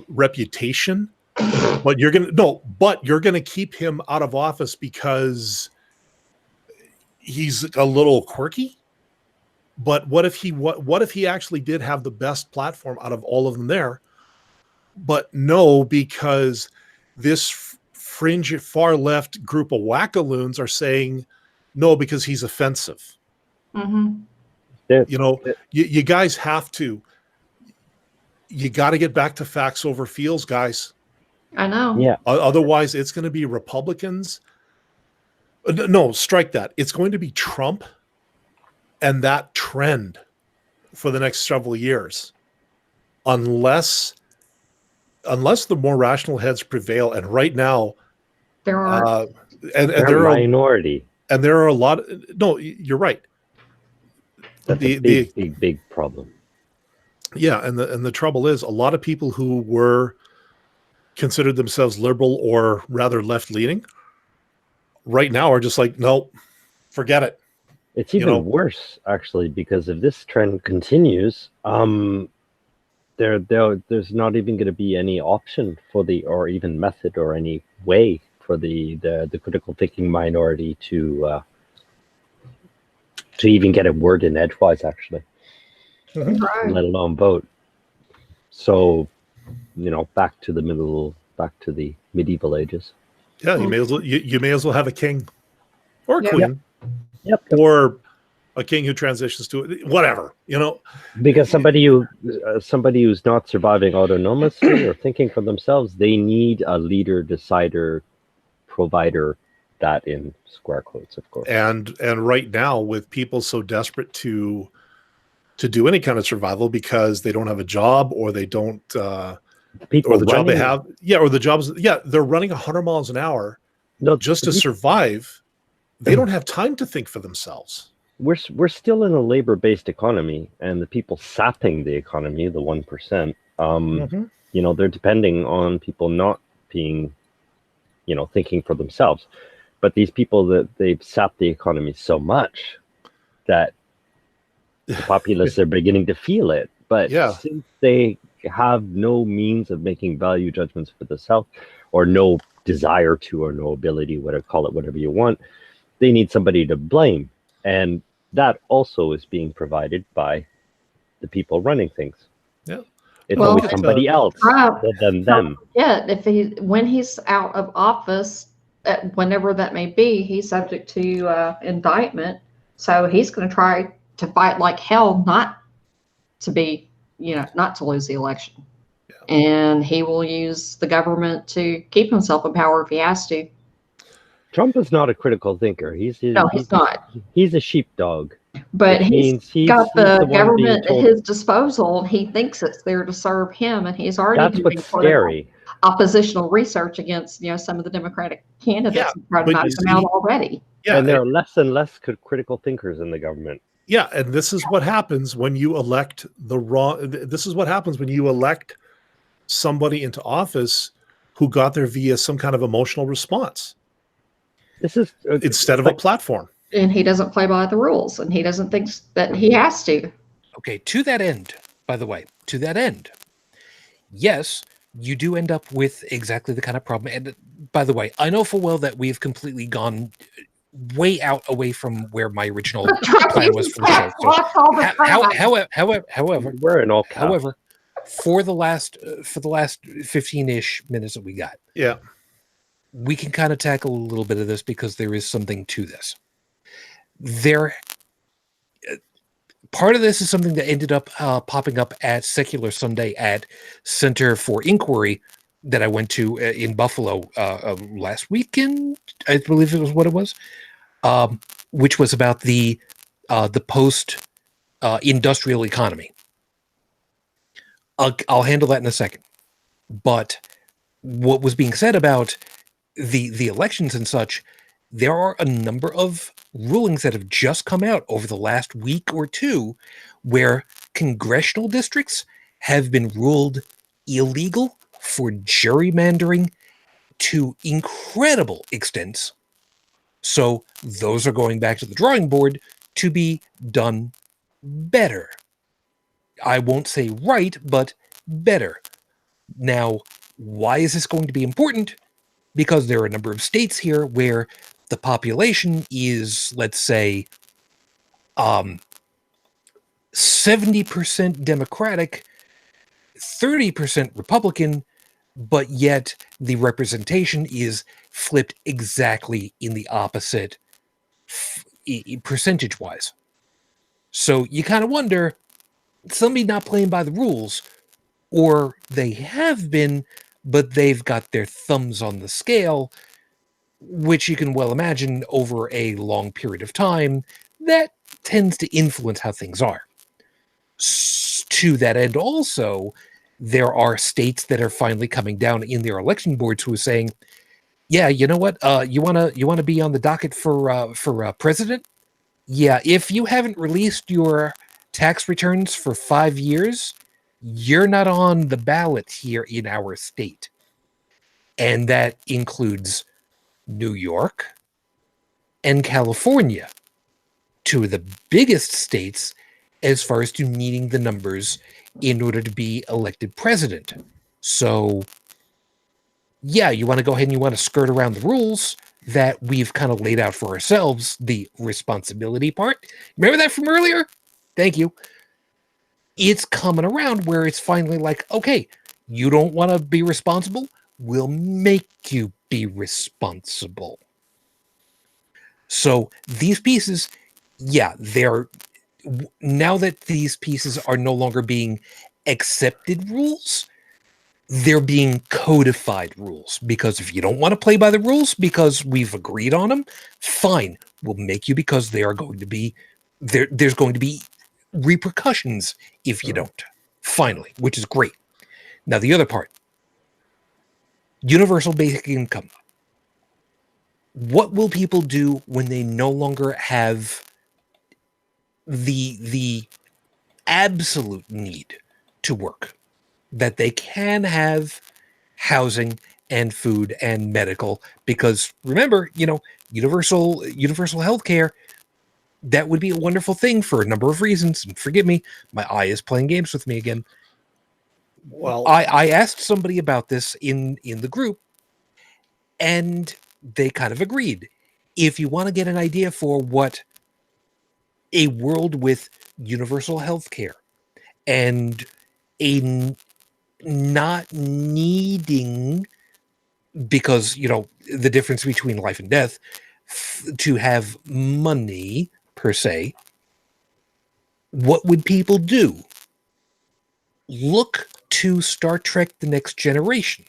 reputation, but you're gonna keep him out of office because he's a little quirky. But what if he actually did have the best platform out of all of them there? But no, because this fringe far left group of wackaloons are saying no because he's offensive. Mm-hmm. You know, you guys have to. You got to get back to facts over feels, guys. I know. Yeah. Otherwise, it's going to be Republicans. No, strike that. It's going to be Trump and that trend for the next several years, unless the more rational heads prevail. And right now, there are they're a minority, and there are a lot. No, you're right. That's a big problem. Yeah, and the trouble is, a lot of people who were considered themselves liberal or rather left-leaning right now are just like, no, forget it. It's even worse, actually, because if this trend continues, there's not even going to be any option for or even method or any way for the critical thinking minority to even get a word in edgewise, actually, right. let alone vote. So, back to the medieval ages. Yeah, you may as well have a king or a queen, yep, or a king who transitions to it, whatever, Because somebody who's not surviving autonomously or thinking for themselves, they need a leader, decider, provider. That in square quotes, of course. And right now, with people so desperate to do any kind of survival because they don't have a job or they don't, or the job they have, or the jobs, they're running 100 miles an hour just to survive. They don't have time to think for themselves. We're still in a labor-based economy, and the people sapping the economy, the 1%, they're depending on people not being, thinking for themselves. But these people, they've sapped the economy so much that the populace are beginning to feel it. But since they have no means of making value judgments for themselves, or no desire to, or no ability, call it whatever you want, they need somebody to blame. And that also is being provided by the people running things. Yeah. It's always somebody else than them. Yeah, when he's out of office, whenever that may be, he's subject to indictment. So he's going to try to fight like hell not to lose the election. Yeah. And he will use the government to keep himself in power if he has to. Trump is not a critical thinker. He's not. He's a sheepdog. But he's got the government at his disposal. He thinks it's there to serve him, and he's already doing scary. Oppositional research against some of the Democratic candidates and trying to knock them out already. Yeah, and there are less and less critical thinkers in the government. Yeah, and this is what happens when you elect the wrong. This is what happens when you elect somebody into office who got there via some kind of emotional response This is instead of a platform. And he doesn't play by the rules, and he doesn't think that he has to. Okay, to that end, by the way, to that end, yes, you do end up with exactly the kind of problem. And by the way, I know full well that we've completely gone way out away from where my original plan was for the show. So, however, we're in all caps. however, for the last 15-ish minutes that we got, Yeah. we can kind of tackle a little bit of this because there is something to this. There, part of this is something that ended up popping up at Secular Sunday at Center for Inquiry that I went to in Buffalo last weekend. I believe it was what it was, which was about the post industrial economy. I'll handle that in a second. But what was being said about the elections and such, there are a number of rulings that have just come out over the last week or two where congressional districts have been ruled illegal for gerrymandering to incredible extents. So those are going back to the drawing board to be done better. I won't say right, but better. Now, why is this going to be important? Because there are a number of states here where the population is, let's say, 70% Democratic, 30% Republican, but yet the representation is flipped exactly in the opposite percentage-wise. So you kind of wonder, somebody not playing by the rules, or they have been, but they've got their thumbs on the scale, which you can well imagine over a long period of time, that tends to influence how things are. To that end also, there are states that are finally coming down in their election boards who are saying, yeah, you know what, you want to be on the docket for president? Yeah, if you haven't released your tax returns for 5 years, you're not on the ballot here in our state. And that includes New York and California, two of the biggest states as far as to needing the numbers in order to be elected president. So, yeah, you want to go ahead and you want to skirt around the rules that we've kind of laid out for ourselves, the responsibility part. Remember that from earlier? Thank you. It's coming around where it's finally like, okay, you don't want to be responsible? We'll make you be responsible. So these pieces, yeah, now that these pieces are no longer being accepted rules, they're being codified rules. Because if you don't want to play by the rules because we've agreed on them, fine, we'll make you, because they are going to be there's going to be repercussions if you don't, finally, which is great. Now the other part, universal basic income. What will people do when they no longer have the absolute need to work, that they can have housing and food and medical? Because remember, universal health care, that would be a wonderful thing for a number of reasons. And forgive me, my eye is playing games with me again. Well, I asked somebody about this in the group, and they kind of agreed. If you want to get an idea for what a world with universal health care and a not needing, because, the difference between life and death, to have money per se, what would people do? Look to Star Trek: The Next Generation.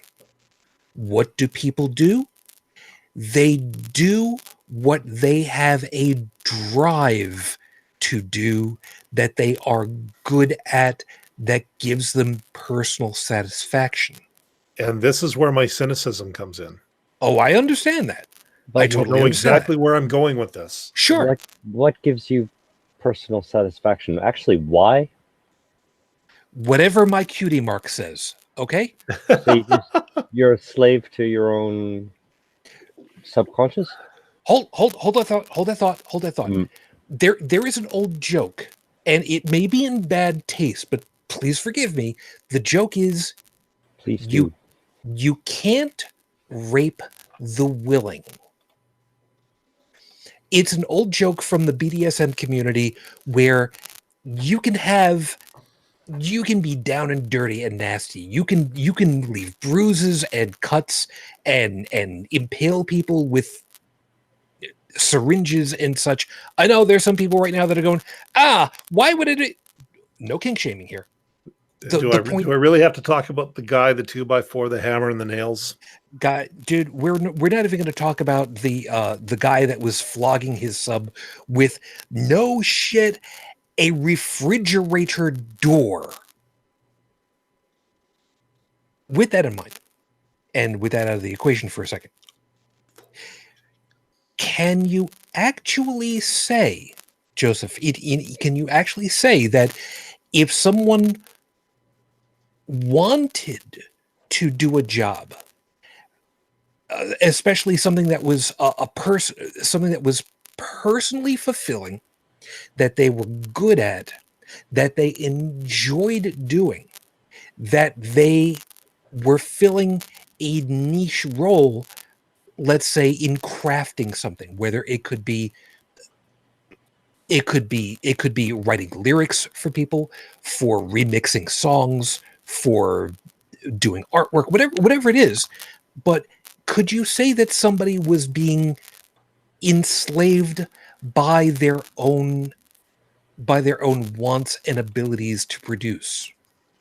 What do people do? They do what they have a drive to do, that they are good at, that gives them personal satisfaction. And this is where my cynicism comes in. Oh, I understand that. But I I totally know understand exactly that. where I'm going with this. Sure. What gives you personal satisfaction. Actually, why? Whatever my cutie mark says. Okay. So you're a slave to your own subconscious? Hold that thought. Mm. There is an old joke, and it may be in bad taste, but please forgive me. The joke is Please do. you can't rape the willing. It's an old joke from the BDSM community where you can be down and dirty and nasty. You can leave bruises and cuts and impale people with syringes and such. I know there's some people right now that are going, why would it? No kink shaming here. Do I really have to talk about the guy, the 2x4, the hammer, and the nails? Guy, dude, we're not even going to talk about the guy that was flogging his sub with no shit a refrigerator door. With that in mind, and with that out of the equation for a second, can you actually say, Joseph, can you actually say that if someone wanted to do a job, especially something that was something that was personally fulfilling, that they were good at, that they enjoyed doing, that they were filling a niche role, let's say in crafting something, whether it could be writing lyrics for people, for remixing songs, for doing artwork, whatever it is. But could you say that somebody was being enslaved by their own wants and abilities to produce?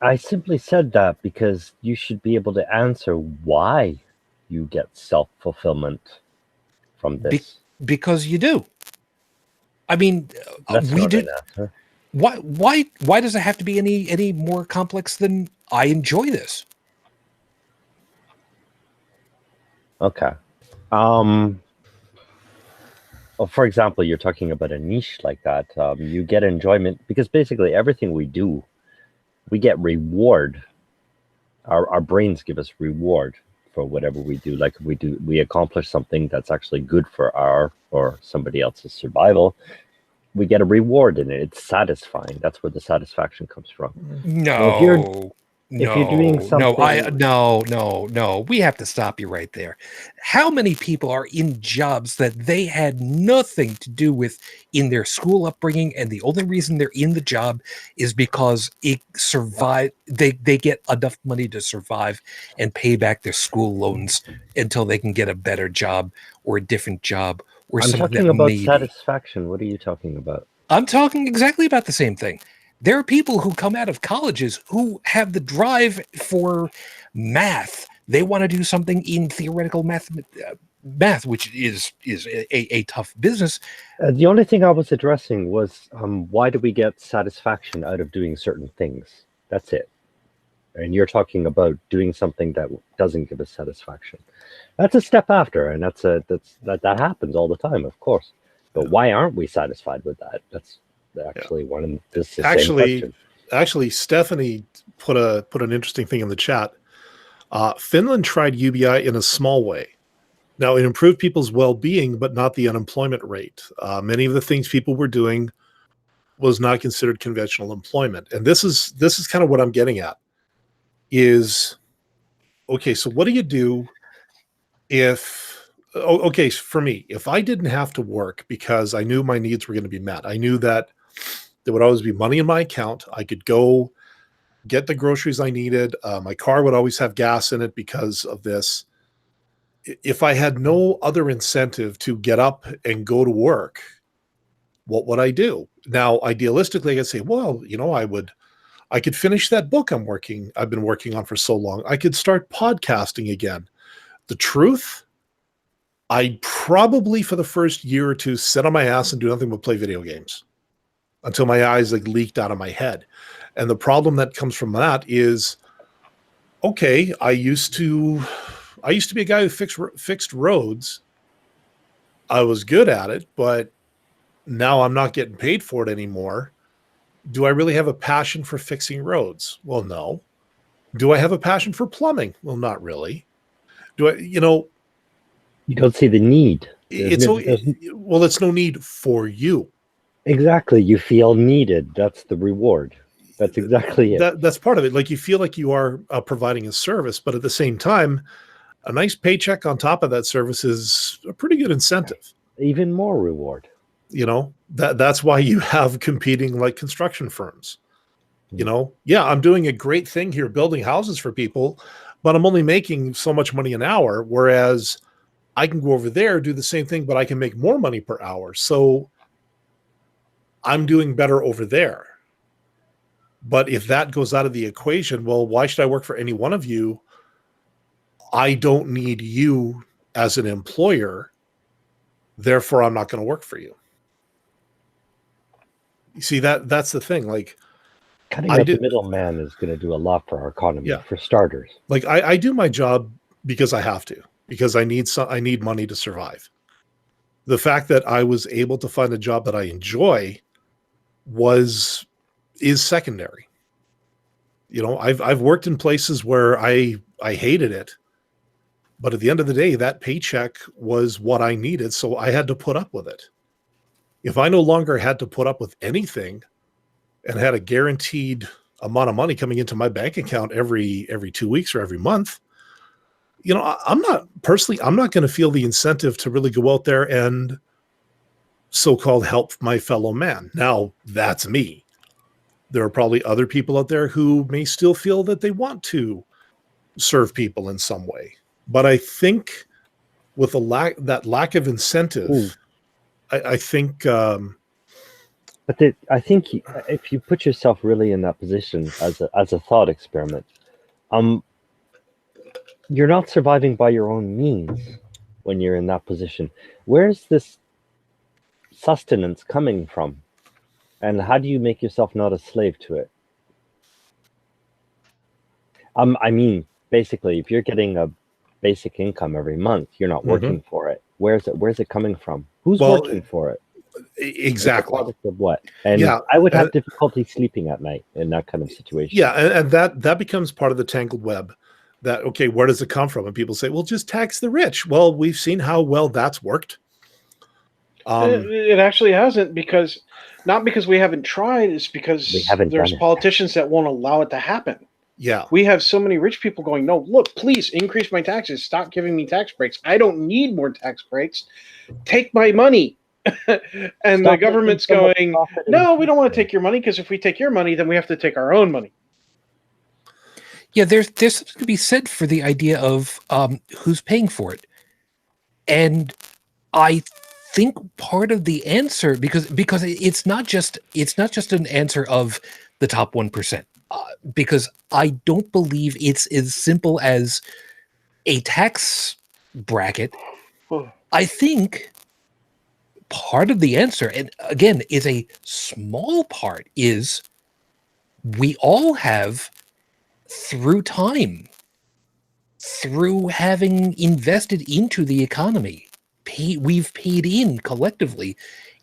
I simply said that because you should be able to answer why you get self-fulfillment from this. Because you do. I mean, That's we not do. an answer. Why does it have to be any more complex than I enjoy this? Okay. Well, for example, you're talking about a niche like that. You get enjoyment because basically everything we do, we get reward. Our brains give us reward for whatever we do. Like if we accomplish something that's actually good for our or somebody else's survival, we get a reward in it. It's satisfying. That's where the satisfaction comes from. No. If you're doing something... No. We have to stop you right there. How many people are in jobs that they had nothing to do with in their school upbringing, and the only reason they're in the job is because it survive. They get enough money to survive and pay back their school loans until they can get a better job or a different job or I'm something. talking about satisfaction. What are you talking about? I'm talking exactly about the same thing. There are people who come out of colleges who have the drive for math. They want to do something in theoretical math, which is a tough business. The only thing I was addressing was why do we get satisfaction out of doing certain things? That's it. And you're talking about doing something that doesn't give us satisfaction. That's a step after, and that happens all the time, of course. But why aren't we satisfied with that? That's actually one of the same question. Actually, Stephanie put an interesting thing in the chat. Finland tried UBI in a small way. Now, it improved people's well-being, but not the unemployment rate. Many of the things people were doing was not considered conventional employment. And this is kind of what I'm getting at is, okay, so what do you do for me, if I didn't have to work because I knew my needs were going to be met, I knew that there would always be money in my account. I could go get the groceries I needed. My car would always have gas in it because of this. If I had no other incentive to get up and go to work, what would I do? Now, idealistically, I could say, well, I could finish that book I've been working on for so long. I could start podcasting again. The truth, I'd probably for the first year or two sit on my ass and do nothing but play video games until my eyes leaked out of my head. And the problem that comes from that is, okay, I used to be a guy who fixed roads. I was good at it, but Now I'm not getting paid for it anymore. Do I really have a passion for fixing roads? Well, no. Do I have a passion for plumbing? Well, not really. Do I, You don't see the need. it's no need for you. Exactly. You feel needed. That's the reward. That's exactly it. That's part of it. Like, you feel like you are providing a service, but at the same time, a nice paycheck on top of that service is a pretty good incentive. Even more reward. That's why you have competing like construction firms. Yeah, I'm doing a great thing here building houses for people, but I'm only making so much money an hour, whereas I can go over there, do the same thing, but I can make more money per hour. So I'm doing better over there. But if that goes out of the equation, well, why should I work for any one of you? I don't need you as an employer. Therefore, I'm not going to work for you. You see, that's the thing. Like, cutting out the middleman is going to do a lot for our economy, for starters. Like, I do my job because I have to, because I need money to survive. The fact that I was able to find a job that I enjoy is secondary. I've worked in places where I hated it, but at the end of the day, that paycheck was what I needed, so I had to put up with it. If I no longer had to put up with anything and had a guaranteed amount of money coming into my bank account every 2 weeks or every month, I'm not going to feel the incentive to really go out there and so-called help my fellow man. Now, that's me. There are probably other people out there who may still feel that they want to serve people in some way. But I think with that lack of incentive, I think. But I think if you put yourself really in that position as a thought experiment, you're not surviving by your own means when you're in that position. Where's this sustenance coming from? And how do you make yourself not a slave to it? I mean, basically, if you're getting a basic income every month, you're not working for it. Where's it coming from? Who's working for it? Exactly. It's a product of what? And I would have difficulty sleeping at night in that kind of situation. Yeah, and that becomes part of the tangled web. That, okay, where does it come from? And people say, well, just tax the rich. Well, we've seen how well that's worked. It actually hasn't, not because we haven't tried, it's because there's politicians that won't allow it to happen. Yeah. We have so many rich people going, no, look, please increase my taxes. Stop giving me tax breaks. I don't need more tax breaks. Take my money. And the government's going, no, we don't want to take your money, because if we take your money, then we have to take our own money. Yeah, there's something to be said for the idea of who's paying for it. And I think part of the answer, because it's not just an answer of the top 1%, because I don't believe it's as simple as a tax bracket. I think part of the answer, and again, is a small part, is we all have, through time, through having invested into the economy, we've paid in collectively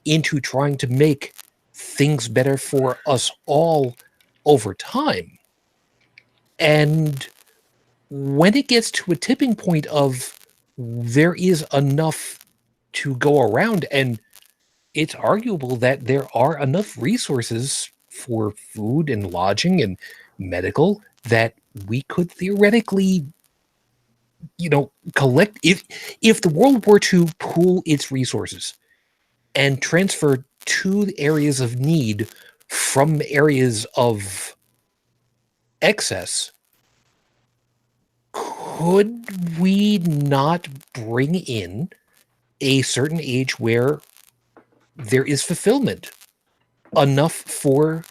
into trying to make things better for us all over time. And when it gets to a tipping point of there is enough to go around, and it's arguable that there are enough resources for food and lodging and medical that we could theoretically, collect, if the world were to pool its resources and transfer to the areas of need from areas of excess, could we not bring in a certain age where there is fulfillment enough for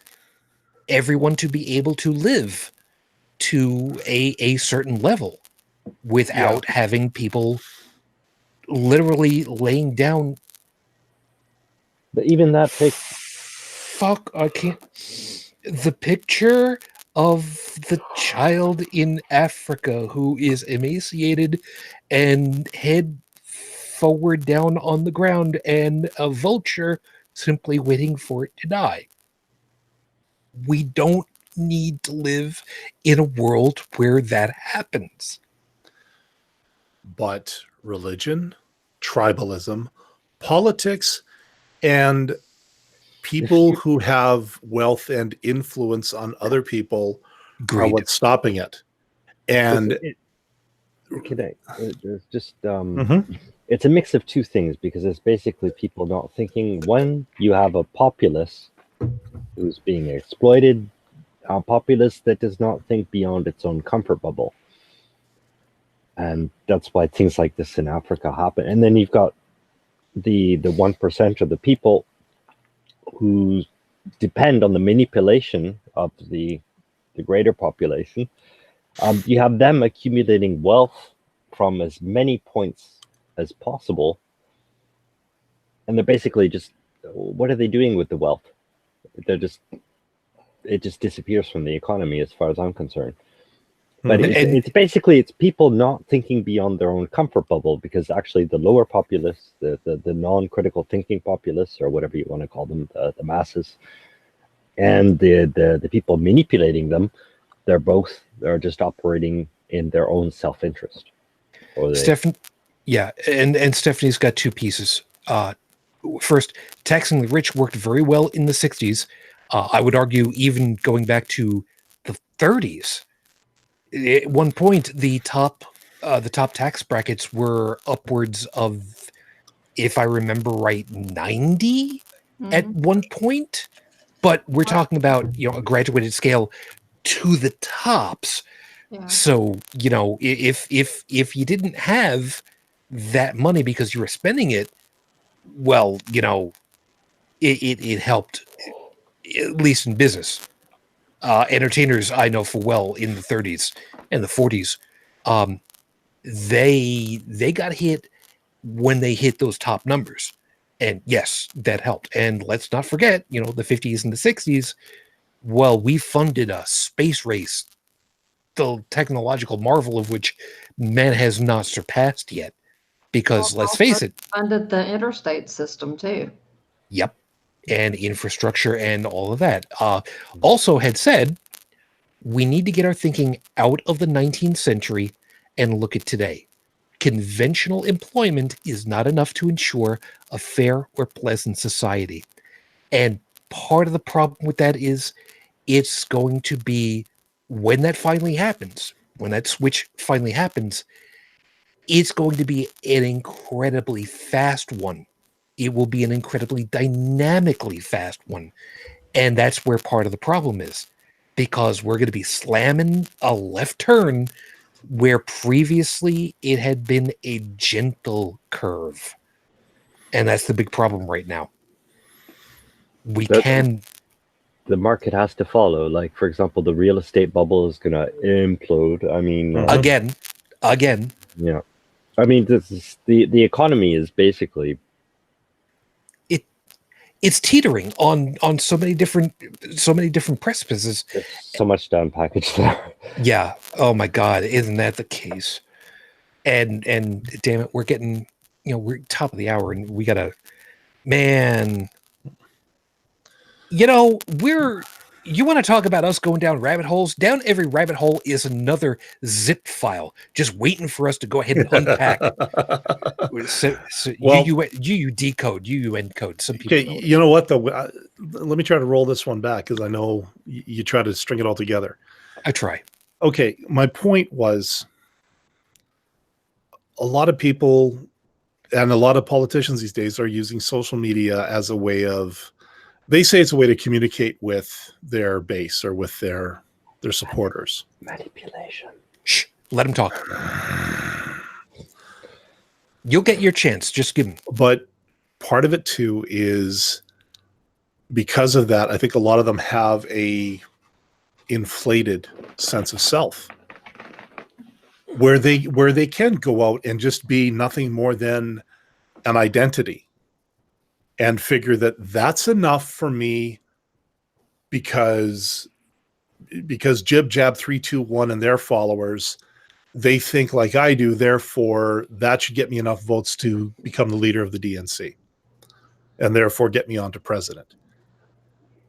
everyone to be able to live to a certain level without having people literally laying down? But even that I can't. The picture of the child in Africa who is emaciated and head forward down on the ground, and a vulture simply waiting for it to die. We don't need to live in a world where that happens. But religion, tribalism, politics, and people who have wealth and influence on other people are Greed. what's stopping it. And There's just Mhm. it's a mix of two things, because it's basically people not thinking. One, you have a populace who's being exploited, a populace that does not think beyond its own comfort bubble. And that's why things like this in Africa happen. And then you've got the 1% of the people who depend on the manipulation of the greater population. You have them accumulating wealth from as many points as possible. And they're basically just, what are they doing with the wealth? It just disappears from the economy as far as I'm concerned. But it's basically, it's people not thinking beyond their own comfort bubble, because actually the lower populace, the non-critical thinking populace, or whatever you want to call them, the masses, and the people manipulating them, they're just operating in their own self-interest. Yeah, and Stephanie's got two pieces. First, taxing the rich worked very well in the 60s. I would argue even going back to the 30s. At one point, the top tax brackets were upwards of, if I remember right, 90 at one point. But we're talking about, a graduated scale to the tops. Yeah. So, if you didn't have that money because you were spending it, well, it helped, at least in business. Entertainers I know full well in the 30s and the 40s, they got hit when they hit those top numbers. And yes, that helped. And let's not forget, the 50s and the 60s, well, we funded a space race, the technological marvel of which man has not surpassed yet. Because let's face it, funded the interstate system too. Yep. And infrastructure and all of that. Also had said, we need to get our thinking out of the 19th century and look at today. Conventional employment is not enough to ensure a fair or pleasant society. And part of the problem with that is it's going to be, when that finally happens, when that switch finally happens, it's going to be an incredibly fast one. It will be an incredibly dynamically fast one. And that's where part of the problem is, because we're going to be slamming a left turn where previously it had been a gentle curve. And that's the big problem right now. The market has to follow. Like, for example, the real estate bubble is going to implode. I mean, again. Yeah. I mean, this is the economy is basically, it's teetering on so many different precipices. There's so much to unpackage there. Yeah. Oh my God, isn't that the case? And damn it, we're getting, we're top of the hour, and we gotta, man. You want to talk about us going down rabbit holes? Down every rabbit hole is another zip file just waiting for us to go ahead and unpack. So you decode, you encode. Some people. Okay, you know what though? Let me try to roll this one back, because I know you try to string it all together. I try. Okay, my point was, a lot of people and a lot of politicians these days are using social media as a way of, they say it's a way to communicate with their base or with their supporters. Manipulation. Shh, let them talk. You'll get your chance. Just give them. But part of it too is, because of that, I think a lot of them have a inflated sense of self, where they can go out and just be nothing more than an identity, and figure that that's enough for me, because Jib Jab 321 and their followers, they think like I do, therefore that should get me enough votes to become the leader of the DNC. and therefore get me onto president.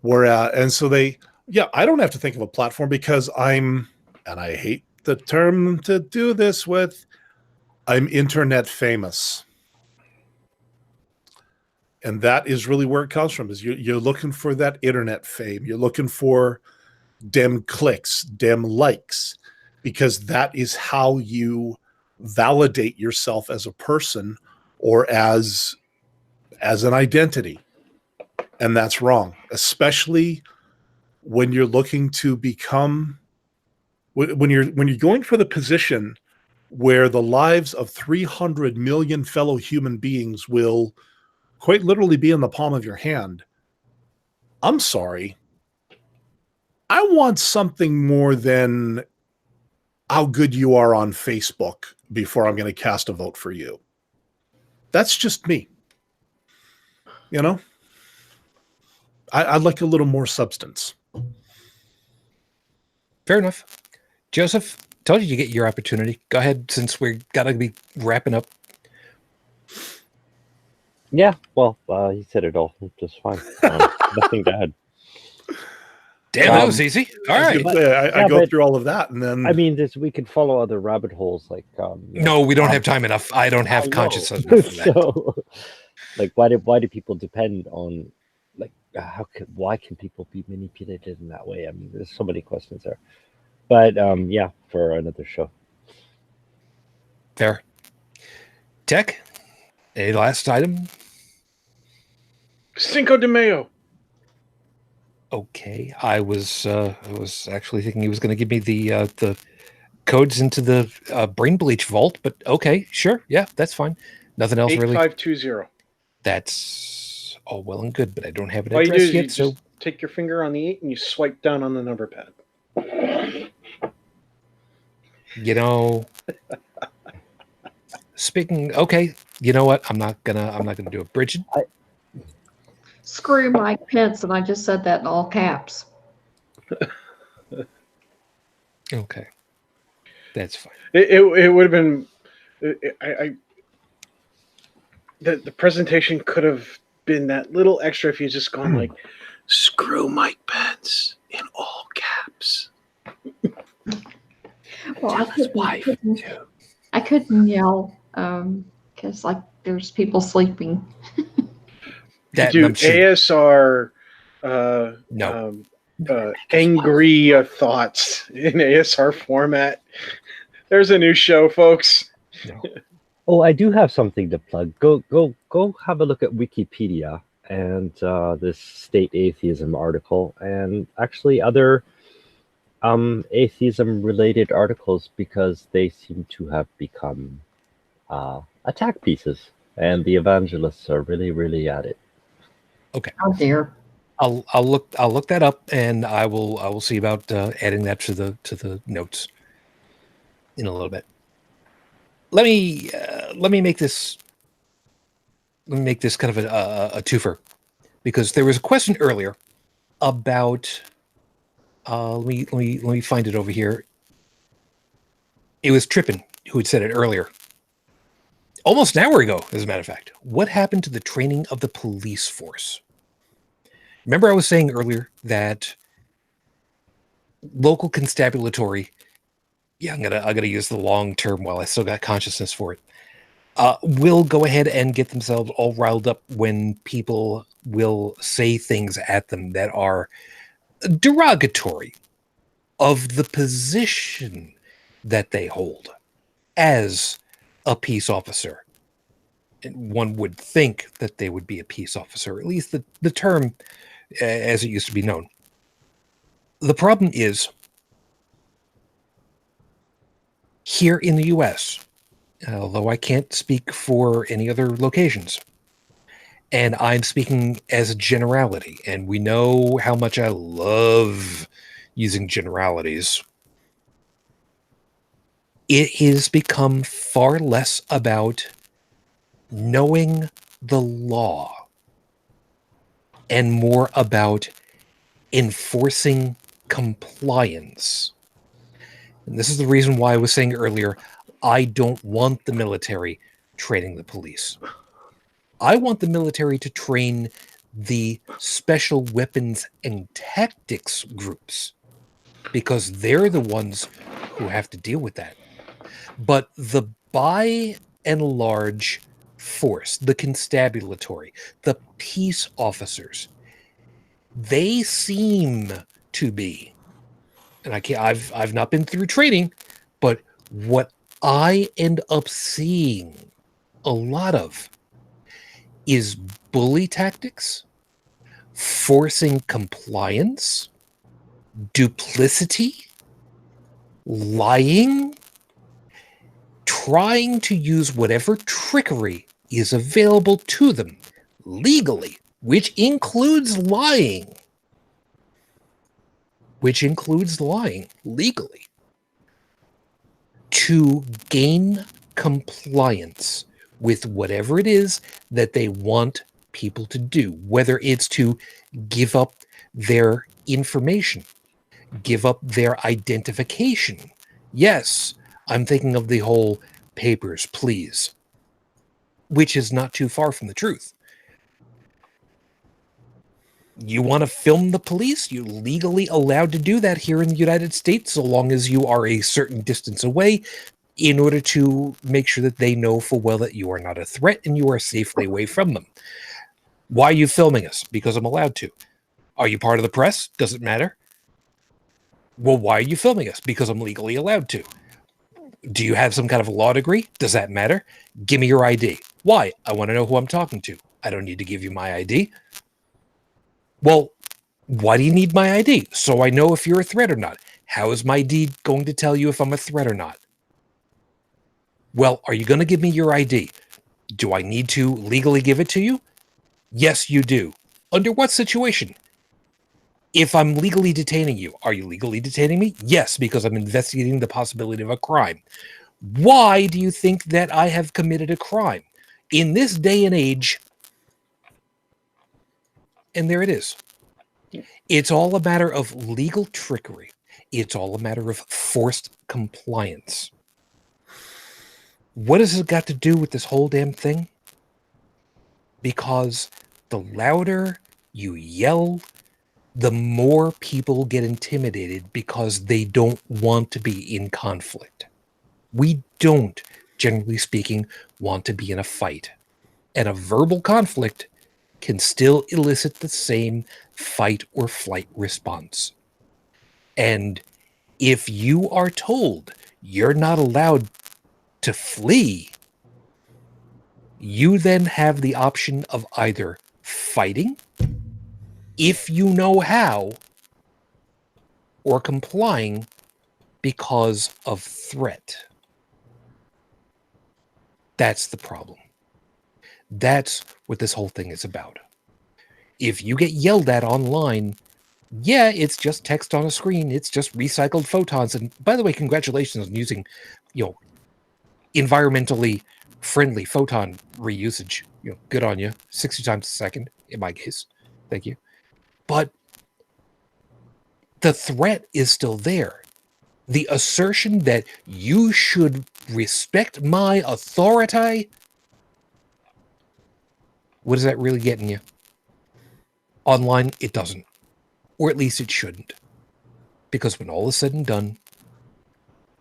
Whereas, and so I don't have to think of a platform because and I hate the term to do this with, I'm internet famous. And that is really where it comes from, is you're looking for that internet fame. You're looking for dem clicks, dem likes, because that is how you validate yourself as a person or as an identity. And that's wrong, especially when you're looking to become, when you're going for the position where the lives of 300 million fellow human beings will quite literally be in the palm of your hand. I'm sorry. I want something more than how good you are on Facebook before I'm going to cast a vote for you. That's just me. You know? I'd like a little more substance. Fair enough. Joseph, told you to get your opportunity. Go ahead, since we're got to be wrapping up. Yeah, well, he said it all just fine. Nothing to add. Damn, that was easy. All right. I go through all of that, and then I mean, we could follow other rabbit holes, like no, we don't have time enough. I don't have consciousness enough for that. So, like, why do people depend on, like, why can people be manipulated in that way? I mean, there's so many questions there. But yeah, for another show. Fair. Tech, a last item. Cinco de Mayo. Okay, I was actually thinking he was going to give me the codes into the brain bleach vault, but okay, sure, yeah, that's fine. Nothing else really. 8520. That's all well and good, but I don't have an All you do address is yet. you So just take your finger on the 8 and you swipe down on the number pad. you know, speaking. Okay, you know what? I'm not gonna do it, Brigid. Screw Mike Pence, and I just said that in all caps. Okay, that's fine. It would have been. The presentation could have been that little extra if you just gone like, "Screw Mike Pence" in all caps. Well, I couldn't yell because like there's people sleeping. Do ASR angry thoughts in ASR format. There's a new show, folks. No. Oh, I do have something to plug. Go have a look at Wikipedia and this state atheism article, and actually other atheism related articles, because they seem to have become attack pieces, and the evangelists are really at it. Okay. Oh dear. I'll look that up, and I will see about adding that to the notes in a little bit. Let me make this kind of a twofer, because there was a question earlier about let me find it over here. It was Trippin who had said it earlier, almost an hour ago, as a matter of fact. What happened to the training of the police force? Remember I was saying earlier that local constabulary, yeah, I'm gonna use the long term while I still got consciousness for it, will go ahead and get themselves all riled up when people will say things at them that are derogatory of the position that they hold as a peace officer. And one would think that they would be a peace officer, at least the term as it used to be known. The problem is, here in the US, although I can't speak for any other locations, and I'm speaking as a generality, and we know how much I love using generalities, it has become far less about knowing the law and more about enforcing compliance. And this is the reason why I was saying earlier, I don't want the military training the police. I want the military to train the special weapons and tactics groups because they're the ones who have to deal with that. But the by and large force, the constabulatory, the peace officers, they seem to be, and I've not been through training, but what I end up seeing a lot of is bully tactics, forcing compliance, duplicity, lying, trying to use whatever trickery is available to them legally, which includes lying legally, to gain compliance with whatever it is that they want people to do, whether it's to give up their information, give up their identification. Yes, I'm thinking of the whole papers, please, which is not too far from the truth. You want to film the police? You're legally allowed to do that here in the United States, so long as you are a certain distance away, in order to make sure that they know full well that you are not a threat and you are safely away from them. Why are you filming us? Because I'm allowed to. Are you part of the press? Does it matter? Well, why are you filming us? Because I'm legally allowed to. Do you have some kind of a law degree? Does that matter? Give me your ID. Why? I want to know who I'm talking to. I don't need to give you my ID. Well, why do you need my ID? So I know if you're a threat or not. How is my ID going to tell you if I'm a threat or not? Well, are you going to give me your ID? Do I need to legally give it to you? Yes, you do. Under what situation? If I'm legally detaining you, are you legally detaining me? Yes, because I'm investigating the possibility of a crime. Why do you think that I have committed a crime? In this day and age, and there it is. It's all a matter of legal trickery. It's all a matter of forced compliance. What has it got to do with this whole damn thing? Because the louder you yell, the more people get intimidated because they don't want to be in conflict. We don't, generally speaking, want to be in a fight. And a verbal conflict can still elicit the same fight or flight response. And if you are told you're not allowed to flee, you then have the option of either fighting, if you know how, or complying because of threat. That's the problem. That's what this whole thing is about. If you get yelled at online, yeah, it's just text on a screen. It's just recycled photons. And by the way, congratulations on using, environmentally friendly photon reusage. Good on you. 60 times a second in my case. Thank you. But the threat is still there. The assertion that you should respect my authority, what is that really getting you? Online, it doesn't. Or at least it shouldn't. Because when all is said and done,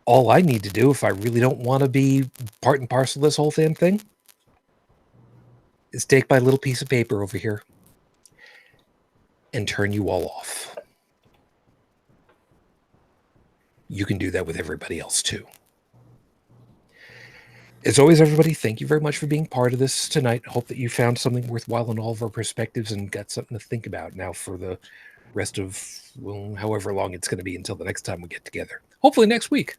all I need to do, if I really don't want to be part and parcel of this whole damn thing, is take my little piece of paper over here and turn you all off. You can do that with everybody else too. As always, everybody, thank you very much for being part of this tonight. Hope that you found something worthwhile in all of our perspectives and got something to think about now for the rest of, however long it's going to be until the next time we get together. Hopefully next week.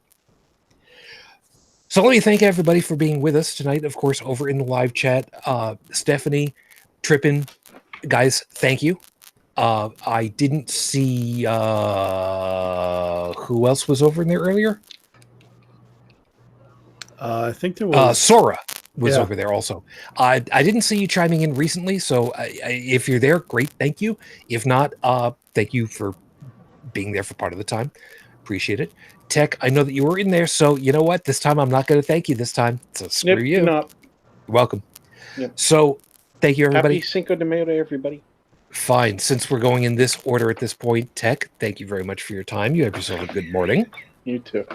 So let me thank everybody for being with us tonight. Of course, over in the live chat, Stephanie, Trippin, guys, thank you. I didn't see who else was over in there earlier. I think there was Sora was over there also. I didn't see you chiming in recently, so if you're there, great, thank you. If not, thank you for being there for part of the time. Appreciate it. Tech, I know that you were in there, so you know what? This time I'm not going to thank you this time. So screw you. Not. You're welcome. Yep. So Thank you, everybody. Happy Cinco de Mayo to everybody. Fine. Since we're going in this order at this point, Tech, thank you very much for your time. You have yourself a good morning. You too.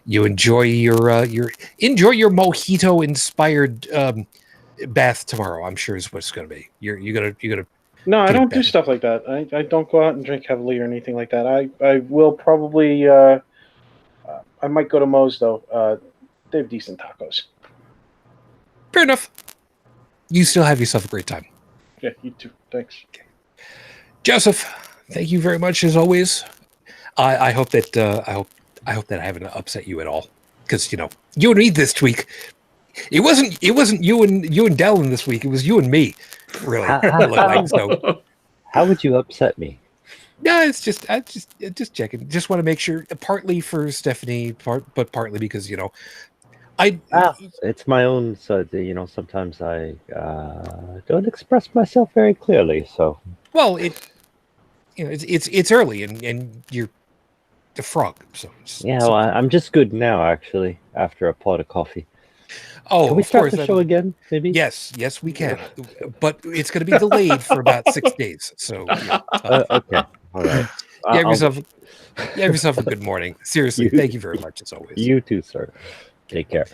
You enjoy your mojito inspired bath tomorrow. I'm sure is what it's going to be. You're gonna. No, I Get it don't do back. stuff like that. I don't go out and drink heavily or anything like that. I will probably. I might go to Moe's though. They have decent tacos. Fair enough. You still have yourself a great time. Yeah, you too. Thanks. Joseph, thank you very much as always. I hope that I hope that I haven't upset you at all, because you and me this week. It wasn't you and Dalan this week. It was you and me, really. It looked like, so. How would you upset me? No, it's just checking. Just want to make sure. Partly for Stephanie, but partly because It's my own. So sometimes I don't express myself very clearly. So well, it's early and you're the frog. So well, I'm just good now. Actually, after a pot of coffee. Oh, Can we of start course. the show again? Maybe. Yes, we can, but it's going to be delayed for about 6 days. So Okay. All right. you have yourself a good morning. Seriously, thank you very much as always. You too, sir. Take care.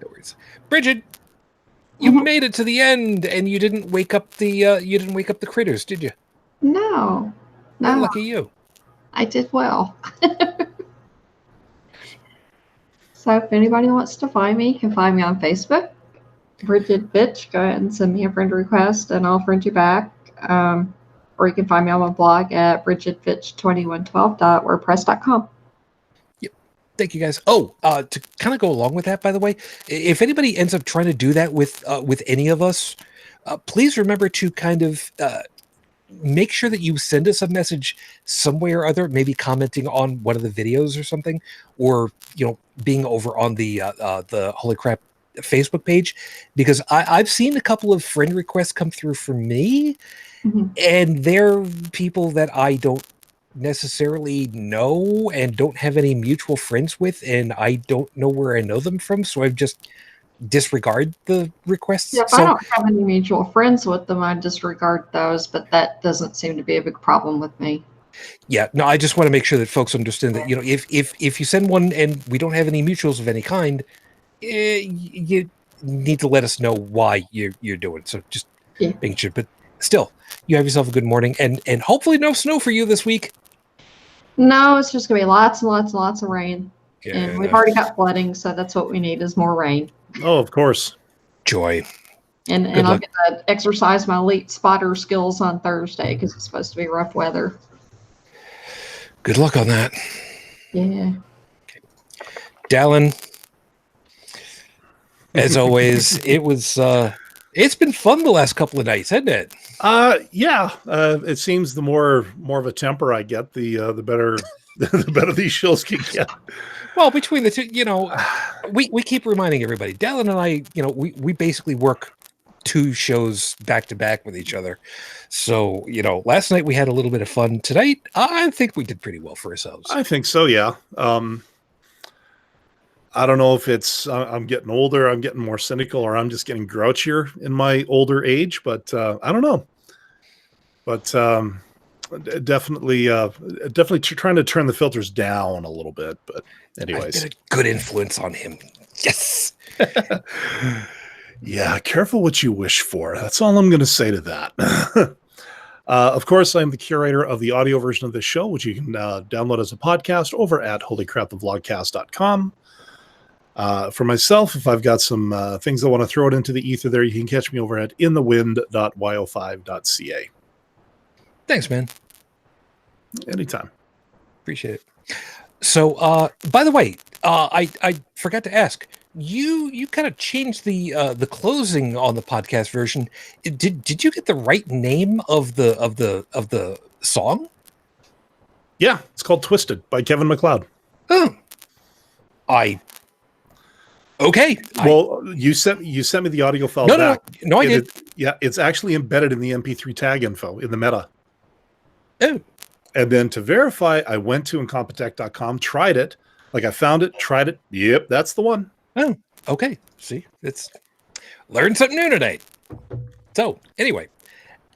No worries. Brigid, you made it to the end, and you didn't wake up the critters, did you? No. Oh, lucky you. I did well. So if anybody wants to find me, you can find me on Facebook. Brigid Bitch, go ahead and send me a friend request and I'll friend you back. Or you can find me on my blog at brigidbitch2112.wordpress.com. Yep. Thank you guys. Oh, to kind of go along with that, by the way, if anybody ends up trying to do that with any of us, please remember to kind of make sure that you send us a message some way or other, maybe commenting on one of the videos or something, or being over on the Holy Crap Facebook page, because I've seen a couple of friend requests come through for me, and they're people that I don't necessarily know and don't have any mutual friends with, and I don't know where I know them from, so I've just disregard the requests. Yeah, if I don't have any mutual friends with them, I disregard those, but that doesn't seem to be a big problem with me. Yeah, no, I just want to make sure that folks understand that, if you send one and we don't have any mutuals of any kind, you need to let us know why you're doing. So just making sure. But still, you have yourself a good morning, and hopefully no snow for you this week. No, it's just going to be lots and lots and lots of rain. Yeah, and we've already got flooding, so that's what we need is more rain. Oh, of course. Joy. And I'll get to exercise my elite spotter skills on Thursday because it's supposed to be rough weather. Good luck on that. Yeah. Okay. Dalan, as always, it's been fun the last couple of nights, hasn't it? Yeah. It seems the more of a temper I get, the better the better these shows can get. Well, between the two, we keep reminding everybody. Dalan and I, we basically work 2 shows back to back with each other. So, last night we had a little bit of fun. Tonight, I think we did pretty well for ourselves. I think so, yeah. I don't know if it's I'm getting older, I'm getting more cynical, or I'm just getting grouchier in my older age, but I don't know. But definitely trying to turn the filters down a little bit. But anyways, I've been a good influence on him. Yes. Yeah, careful what you wish for. That's all I'm going to say to that. Of course, I'm the curator of the audio version of this show, which you can download as a podcast over at holycrapthevlogcast.com. For myself, if I've got some things I want to throw it into the ether there, you can catch me over at inthewind.yo5.ca. Thanks, man. Anytime. Appreciate it. So, by the way, I forgot to ask. You kind of changed the closing on the podcast version. Did you get the right name of the song? Yeah, it's called "Twisted" by Kevin MacLeod. Oh, okay. Well, you sent me the audio file back. No, I did. Yeah, it's actually embedded in the MP3 tag info in the meta. Oh. And then to verify, I went to incompetech.com, tried it. I found it, tried it. Yep, that's the one. Oh, okay. See, learn something new today. So, anyway,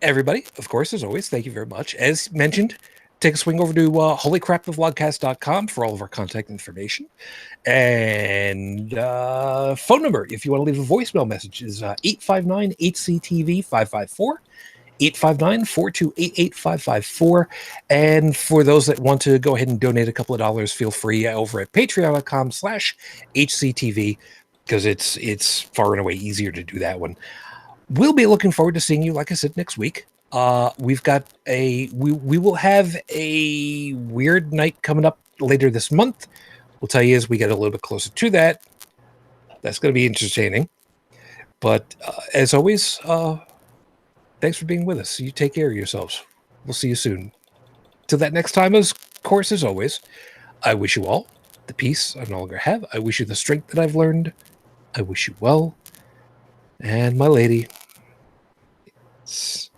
everybody, of course, as always, thank you very much. As mentioned, take a swing over to holycrapthevlogcast.com for all of our contact information. And phone number, if you want to leave a voicemail message, is 859-HCTV-554. 859-428-8554. And for those that want to go ahead and donate a couple of dollars, feel free over at patreon.com/HCTV, because it's far and away easier to do that one. We'll be looking forward to seeing you, like I said, next week. We've got we will have a weird night coming up later this month. We'll tell you as we get a little bit closer to that. That's going to be entertaining. But as always, thanks for being with us. You take care of yourselves. We'll see you soon. Till that next time, of course, as always, I wish you all the peace I no longer have. I wish you the strength that I've learned. I wish you well. And my lady, it's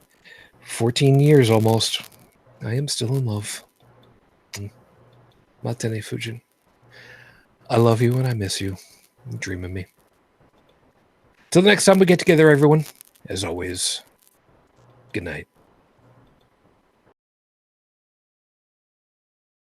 14 years almost. I am still in love. Matane Fujin. I love you and I miss you. Dream of me. Till the next time we get together, everyone, as always, good night.